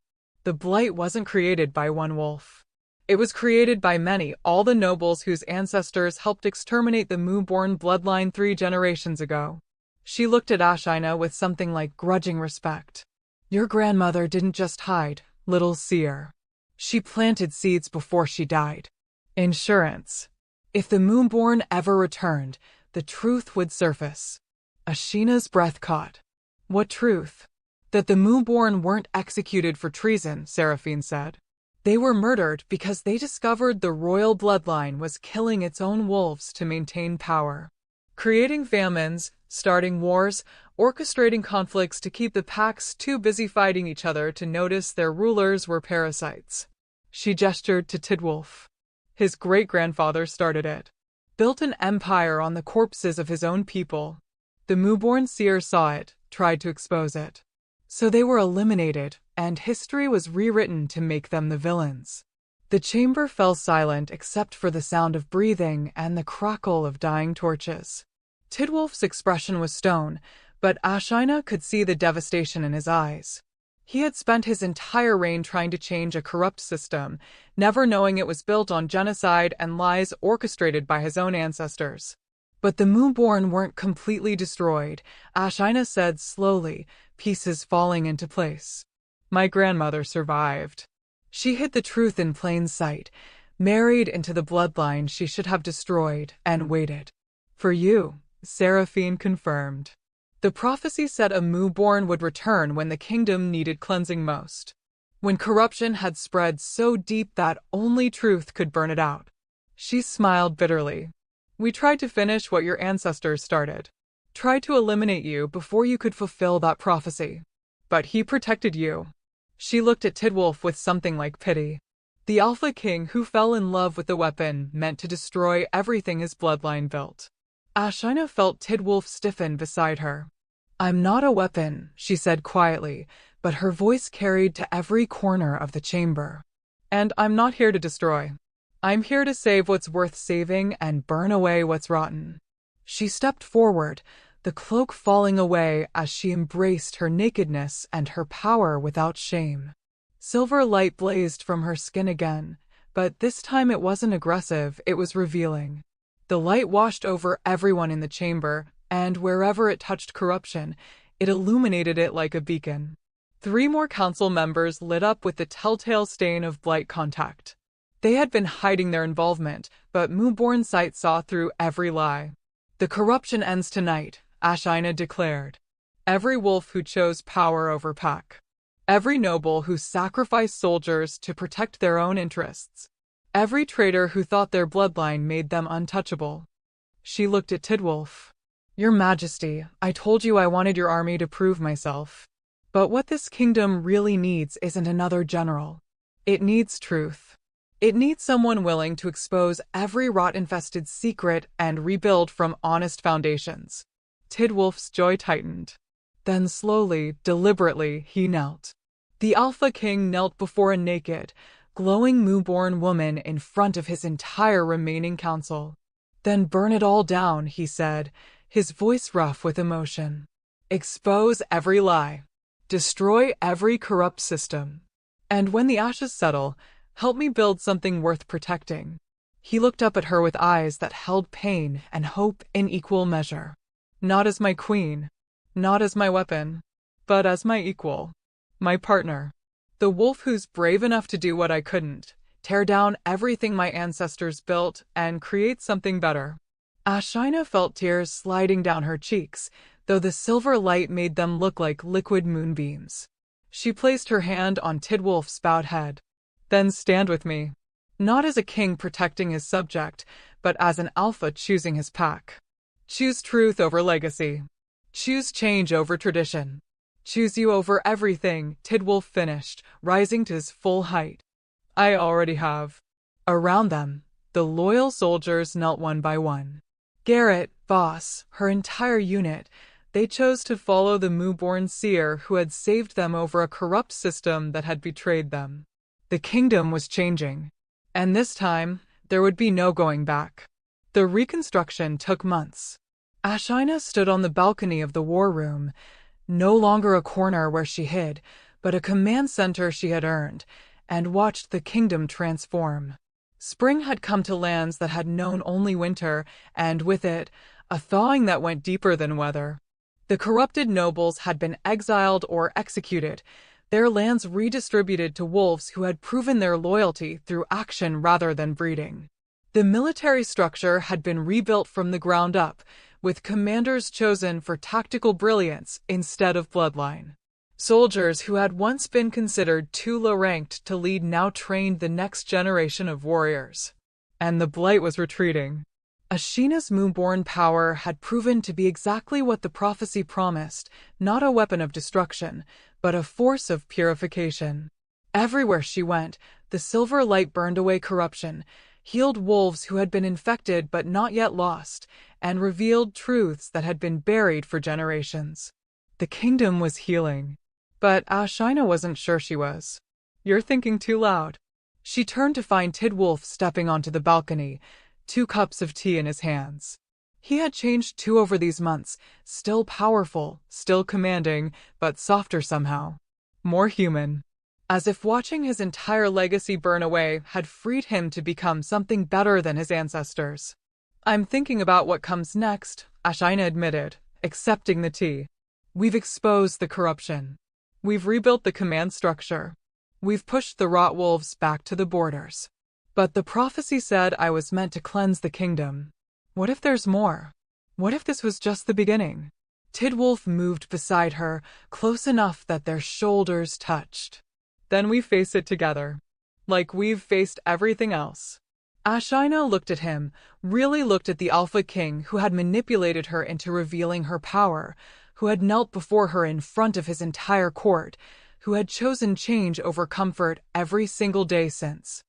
The blight wasn't created by one wolf. It was created by many, all the nobles whose ancestors helped exterminate the moo-born bloodline 3 generations ago." She looked at Ashina with something like grudging respect. "Your grandmother didn't just hide, little seer. She planted seeds before she died. Insurance. If the moo-born ever returned, the truth would surface." Ashina's breath caught. "What truth?" "That the moo-born weren't executed for treason," Seraphine said. "They were murdered because they discovered the royal bloodline was killing its own wolves to maintain power. Creating famines, starting wars, orchestrating conflicts to keep the packs too busy fighting each other to notice their rulers were parasites." She gestured to Tidwolf. "His great-grandfather started it. Built an empire on the corpses of his own people. The moo-born seer saw it, tried to expose it. So they were eliminated, and history was rewritten to make them the villains." The chamber fell silent except for the sound of breathing and the crackle of dying torches. Tidwolf's expression was stone, but Ashina could see the devastation in his eyes. He had spent his entire reign trying to change a corrupt system, never knowing it was built on genocide and lies orchestrated by his own ancestors. "But the moo-born weren't completely destroyed," Ashina said slowly, pieces falling into place. "My grandmother survived. She hid the truth in plain sight, married into the bloodline she should have destroyed, and waited. For you," Seraphine confirmed. "The prophecy said a moo-born would return when the kingdom needed cleansing most. When corruption had spread so deep that only truth could burn it out." She smiled bitterly. "We tried to finish what your ancestors started. Tried to eliminate you before you could fulfill that prophecy. But he protected you." She looked at Tidwolf with something like pity. The Alpha King who fell in love with the weapon meant to destroy everything his bloodline built. Ashina felt Tidwolf stiffen beside her. "I'm not a weapon," she said quietly, but her voice carried to every corner of the chamber. "And I'm not here to destroy. I'm here to save what's worth saving and burn away what's rotten." She stepped forward, the cloak falling away as she embraced her nakedness and her power without shame. Silver light blazed from her skin again, but this time it wasn't aggressive, it was revealing. The light washed over everyone in the chamber, and wherever it touched corruption, it illuminated it like a beacon. 3 more council members lit up with the telltale stain of blight contact. They had been hiding their involvement, but Mooborn Sight saw through every lie. The corruption ends tonight, Ashina declared. Every wolf who chose power over pack. Every noble who sacrificed soldiers to protect their own interests. Every traitor who thought their bloodline made them untouchable. She looked at Tidwolf. Your Majesty, I told you I wanted your army to prove myself. But what this kingdom really needs isn't another general. It needs truth. It needs someone willing to expose every rot-infested secret and rebuild from honest foundations. Tidwolf's joy tightened. Then slowly, deliberately, he knelt. The Alpha King knelt before a naked, glowing Mooborn woman in front of his entire remaining council. Then burn it all down, he said, his voice rough with emotion. Expose every lie. Destroy every corrupt system. And when the ashes settle, help me build something worth protecting. He looked up at her with eyes that held pain and hope in equal measure. Not as my queen, not as my weapon, but as my equal, my partner. The wolf who's brave enough to do what I couldn't, tear down everything my ancestors built and create something better. Ashina felt tears sliding down her cheeks, though the silver light made them look like liquid moonbeams. She placed her hand on Tidwolf's bowed head. Then stand with me. Not as a king protecting his subject, but as an alpha choosing his pack. Choose truth over legacy. Choose change over tradition. Choose you over everything, Tidwolf finished, rising to his full height. I already have. Around them, the loyal soldiers knelt one by one. Garrett, Voss, her entire unit, they chose to follow the Mooborn seer who had saved them over a corrupt system that had betrayed them. The kingdom was changing. And this time, there would be no going back. The reconstruction took months. Ashina stood on the balcony of the war room, no longer a corner where she hid, but a command center she had earned, and watched the kingdom transform. Spring had come to lands that had known only winter, and with it, a thawing that went deeper than weather. The corrupted nobles had been exiled or executed, their lands redistributed to wolves who had proven their loyalty through action rather than breeding. The military structure had been rebuilt from the ground up, with commanders chosen for tactical brilliance instead of bloodline. Soldiers who had once been considered too low-ranked to lead now trained the next generation of warriors. And the blight was retreating. Ashina's Mooborn power had proven to be exactly what the prophecy promised, not a weapon of destruction, but a force of purification. Everywhere she went, the silver light burned away corruption, healed wolves who had been infected but not yet lost, and revealed truths that had been buried for generations. The kingdom was healing. But Ashina wasn't sure she was. You're thinking too loud. She turned to find Tidwolf stepping onto the balcony, 2 cups of tea in his hands. He had changed too over these months, still powerful, still commanding, but softer somehow. More human. As if watching his entire legacy burn away had freed him to become something better than his ancestors. I'm thinking about what comes next, Ashina admitted, accepting the tea. We've exposed the corruption. We've rebuilt the command structure. We've pushed the rot wolves back to the borders. But the prophecy said I was meant to cleanse the kingdom. What if there's more? What if this was just the beginning? Tidwolf moved beside her, close enough that their shoulders touched. Then we face it together. Like we've faced everything else. Ashina looked at him, really looked at the Alpha King who had manipulated her into revealing her power, who had knelt before her in front of his entire court, who had chosen change over comfort every single day since.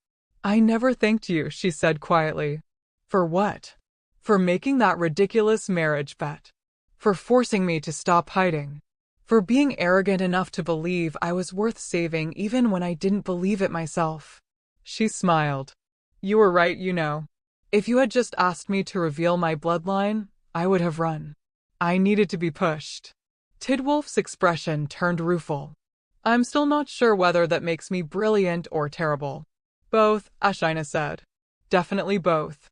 I never thanked you, she said quietly. For what? For making that ridiculous marriage bet. For forcing me to stop hiding. For being arrogant enough to believe I was worth saving even when I didn't believe it myself. She smiled. You were right, you know. If you had just asked me to reveal my bloodline, I would have run. I needed to be pushed. Tidwolf's expression turned rueful. I'm still not sure whether that makes me brilliant or terrible. Both, Ashina said. Definitely both.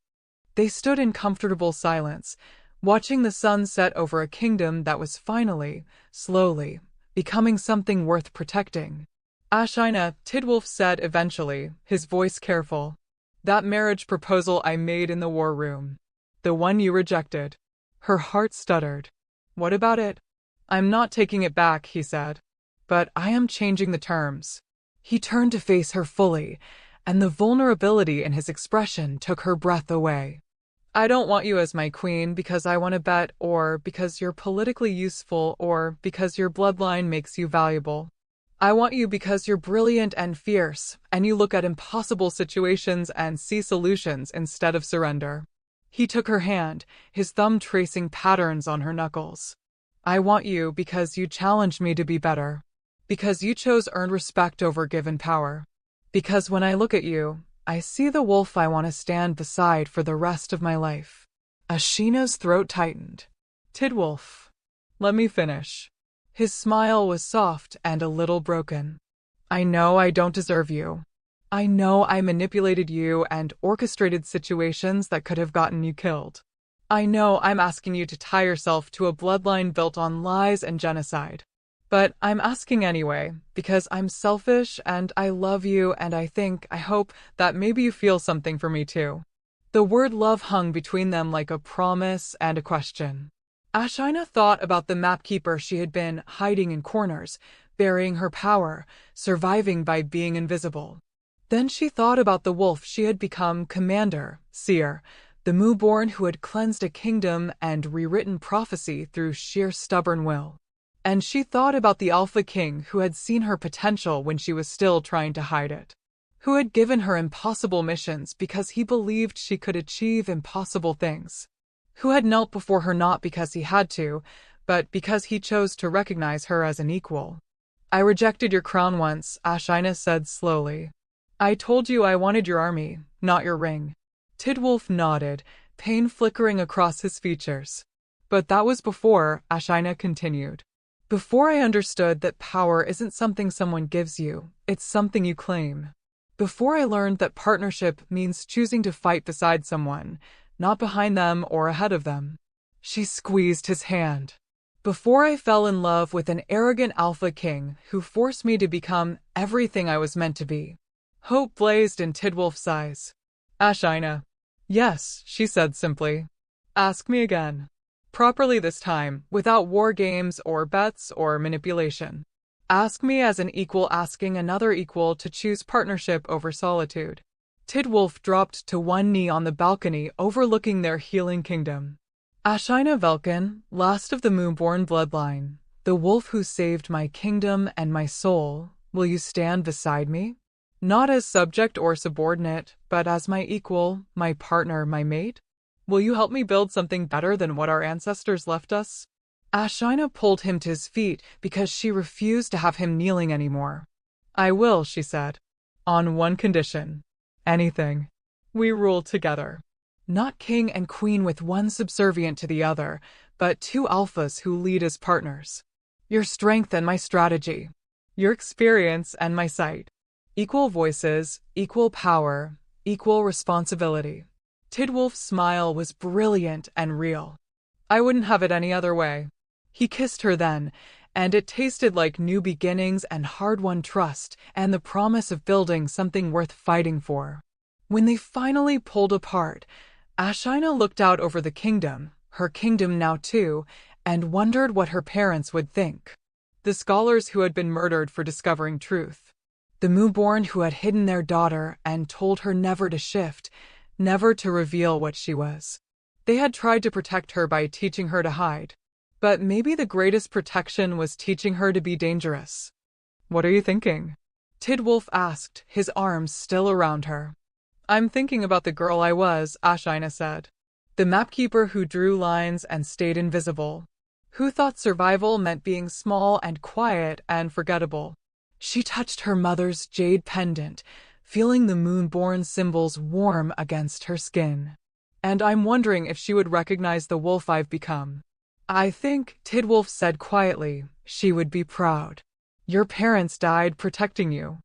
They stood in comfortable silence, watching the sun set over a kingdom that was finally, slowly, becoming something worth protecting. Ashina, Tidwolf said eventually, his voice careful. That marriage proposal I made in the war room. The one you rejected. Her heart stuttered. What about it? I'm not taking it back, he said. But I am changing the terms. He turned to face her fully, and the vulnerability in his expression took her breath away. I don't want you as my queen because I want to bet, or because you're politically useful, or because your bloodline makes you valuable. I want you because you're brilliant and fierce, and you look at impossible situations and see solutions instead of surrender. He took her hand, his thumb tracing patterns on her knuckles. I want you because you challenged me to be better. Because you chose earned respect over given power. Because when I look at you, I see the wolf I want to stand beside for the rest of my life. Ashina's throat tightened. Tidwolf. Let me finish. His smile was soft and a little broken. I know I don't deserve you. I know I manipulated you and orchestrated situations that could have gotten you killed. I know I'm asking you to tie yourself to a bloodline built on lies and genocide. But I'm asking anyway, because I'm selfish and I love you and I hope that maybe you feel something for me too. The word love hung between them like a promise and a question. Ashina thought about the mapkeeper she had been hiding in corners, burying her power, surviving by being invisible. Then she thought about the wolf she had become, commander, seer, the Moo-born who had cleansed a kingdom and rewritten prophecy through sheer stubborn will. And she thought about the Alpha King who had seen her potential when she was still trying to hide it, who had given her impossible missions because he believed she could achieve impossible things, who had knelt before her not because he had to, but because he chose to recognize her as an equal. I rejected your crown once, Ashina said slowly. I told you I wanted your army, not your ring. Tidwolf nodded, pain flickering across his features. But that was before, Ashina continued. Before I understood that power isn't something someone gives you, it's something you claim. Before I learned that partnership means choosing to fight beside someone, not behind them or ahead of them. She squeezed his hand. Before I fell in love with an arrogant Alpha King who forced me to become everything I was meant to be. Hope blazed in Tidwolf's eyes. Ashina. Yes, she said simply. Ask me again. Properly this time, without war games or bets or manipulation. Ask me as an equal asking another equal to choose partnership over solitude. Tidwolf dropped to one knee on the balcony overlooking their healing kingdom. Ashina Velkin, last of the Moo-born bloodline, the wolf who saved my kingdom and my soul, will you stand beside me? Not as subject or subordinate, but as my equal, my partner, my mate? Will you help me build something better than what our ancestors left us? Ashina pulled him to his feet because she refused to have him kneeling anymore. I will, she said. On one condition. Anything. We rule together. Not king and queen with one subservient to the other, but two alphas who lead as partners. Your strength and my strategy. Your experience and my sight. Equal voices, equal power, equal responsibility. Tidwolf's smile was brilliant and real. I wouldn't have it any other way. He kissed her then, and it tasted like new beginnings and hard-won trust and the promise of building something worth fighting for. When they finally pulled apart, Ashina looked out over the kingdom, her kingdom now too, and wondered what her parents would think. The scholars who had been murdered for discovering truth. The Moo-born who had hidden their daughter and told her never to shift, never to reveal what she was. They had tried to protect her by teaching her to hide. But maybe the greatest protection was teaching her to be dangerous. What are you thinking? Tidwolf asked, his arms still around her. I'm thinking about the girl I was, Ashina said. The mapkeeper who drew lines and stayed invisible. Who thought survival meant being small and quiet and forgettable. She touched her mother's jade pendant, feeling the Moo-born symbols warm against her skin. And I'm wondering if she would recognize the wolf I've become. I think, Tidwolf said quietly, she would be proud. Your parents died protecting you.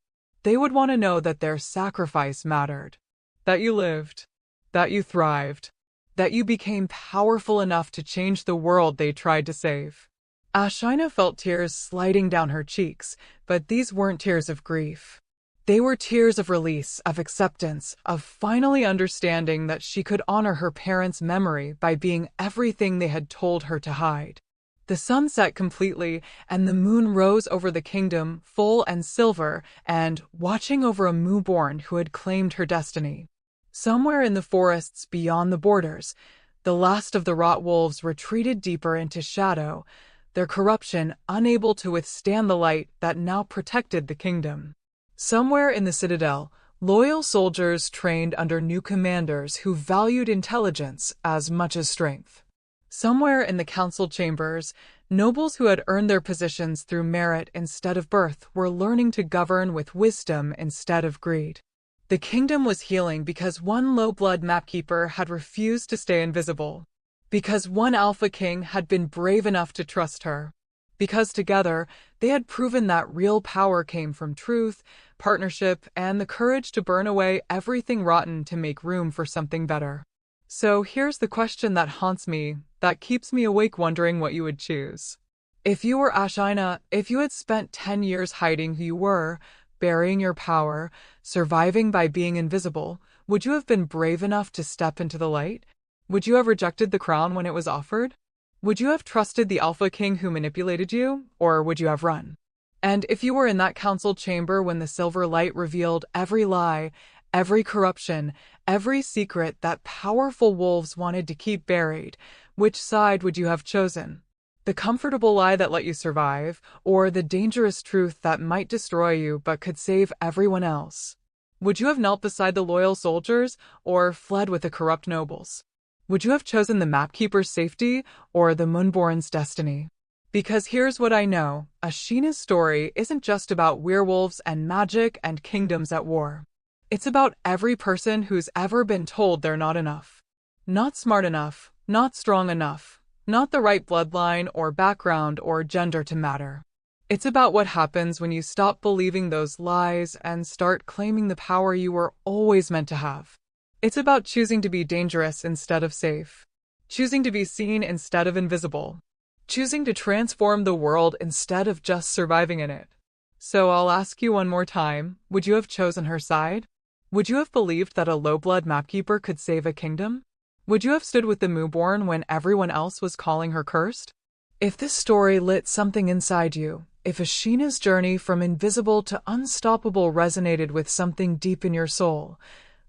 They would want to know that their sacrifice mattered. That you lived. That you thrived. That you became powerful enough to change the world they tried to save. Ashina felt tears sliding down her cheeks, but these weren't tears of grief. They were tears of release, of acceptance, of finally understanding that she could honor her parents' memory by being everything they had told her to hide. The sun set completely, and the moon rose over the kingdom, full and silver, and watching over a newborn who had claimed her destiny. Somewhere in the forests beyond the borders, the last of the rot wolves retreated deeper into shadow, their corruption unable to withstand the light that now protected the kingdom. Somewhere in the citadel, loyal soldiers trained under new commanders who valued intelligence as much as strength. Somewhere in the council chambers, nobles who had earned their positions through merit instead of birth were learning to govern with wisdom instead of greed. The kingdom was healing because one low-blood mapkeeper had refused to stay invisible. Because one alpha king had been brave enough to trust her. Because together, they had proven that real power came from truth, partnership, and the courage to burn away everything rotten to make room for something better. So here's the question that haunts me, that keeps me awake wondering what you would choose. If you were Ashina, if you had spent 10 years hiding who you were, burying your power, surviving by being invisible, would you have been brave enough to step into the light? Would you have rejected the crown when it was offered? Would you have trusted the Alpha King who manipulated you, or would you have run? And if you were in that council chamber when the silver light revealed every lie, every corruption, every secret that powerful wolves wanted to keep buried, which side would you have chosen? The comfortable lie that let you survive, or the dangerous truth that might destroy you but could save everyone else? Would you have knelt beside the loyal soldiers, or fled with the corrupt nobles? Would you have chosen the mapkeeper's safety or the Moonborn's destiny? Because here's what I know, Ashina's story isn't just about werewolves and magic and kingdoms at war. It's about every person who's ever been told they're not enough. Not smart enough, not strong enough, not the right bloodline or background or gender to matter. It's about what happens when you stop believing those lies and start claiming the power you were always meant to have. It's about choosing to be dangerous instead of safe. Choosing to be seen instead of invisible. Choosing to transform the world instead of just surviving in it. So I'll ask you one more time, would you have chosen her side? Would you have believed that a low-blood mapkeeper could save a kingdom? Would you have stood with the Mooborn when everyone else was calling her cursed? If this story lit something inside you, if Ashina's journey from invisible to unstoppable resonated with something deep in your soul,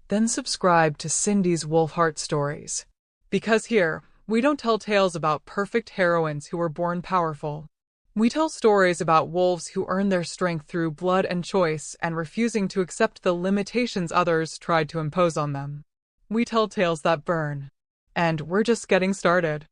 then subscribe to Cindy's Wolfheart Stories. Because here, we don't tell tales about perfect heroines who were born powerful. We tell stories about wolves who earn their strength through blood and choice and refusing to accept the limitations others tried to impose on them. We tell tales that burn. And we're just getting started.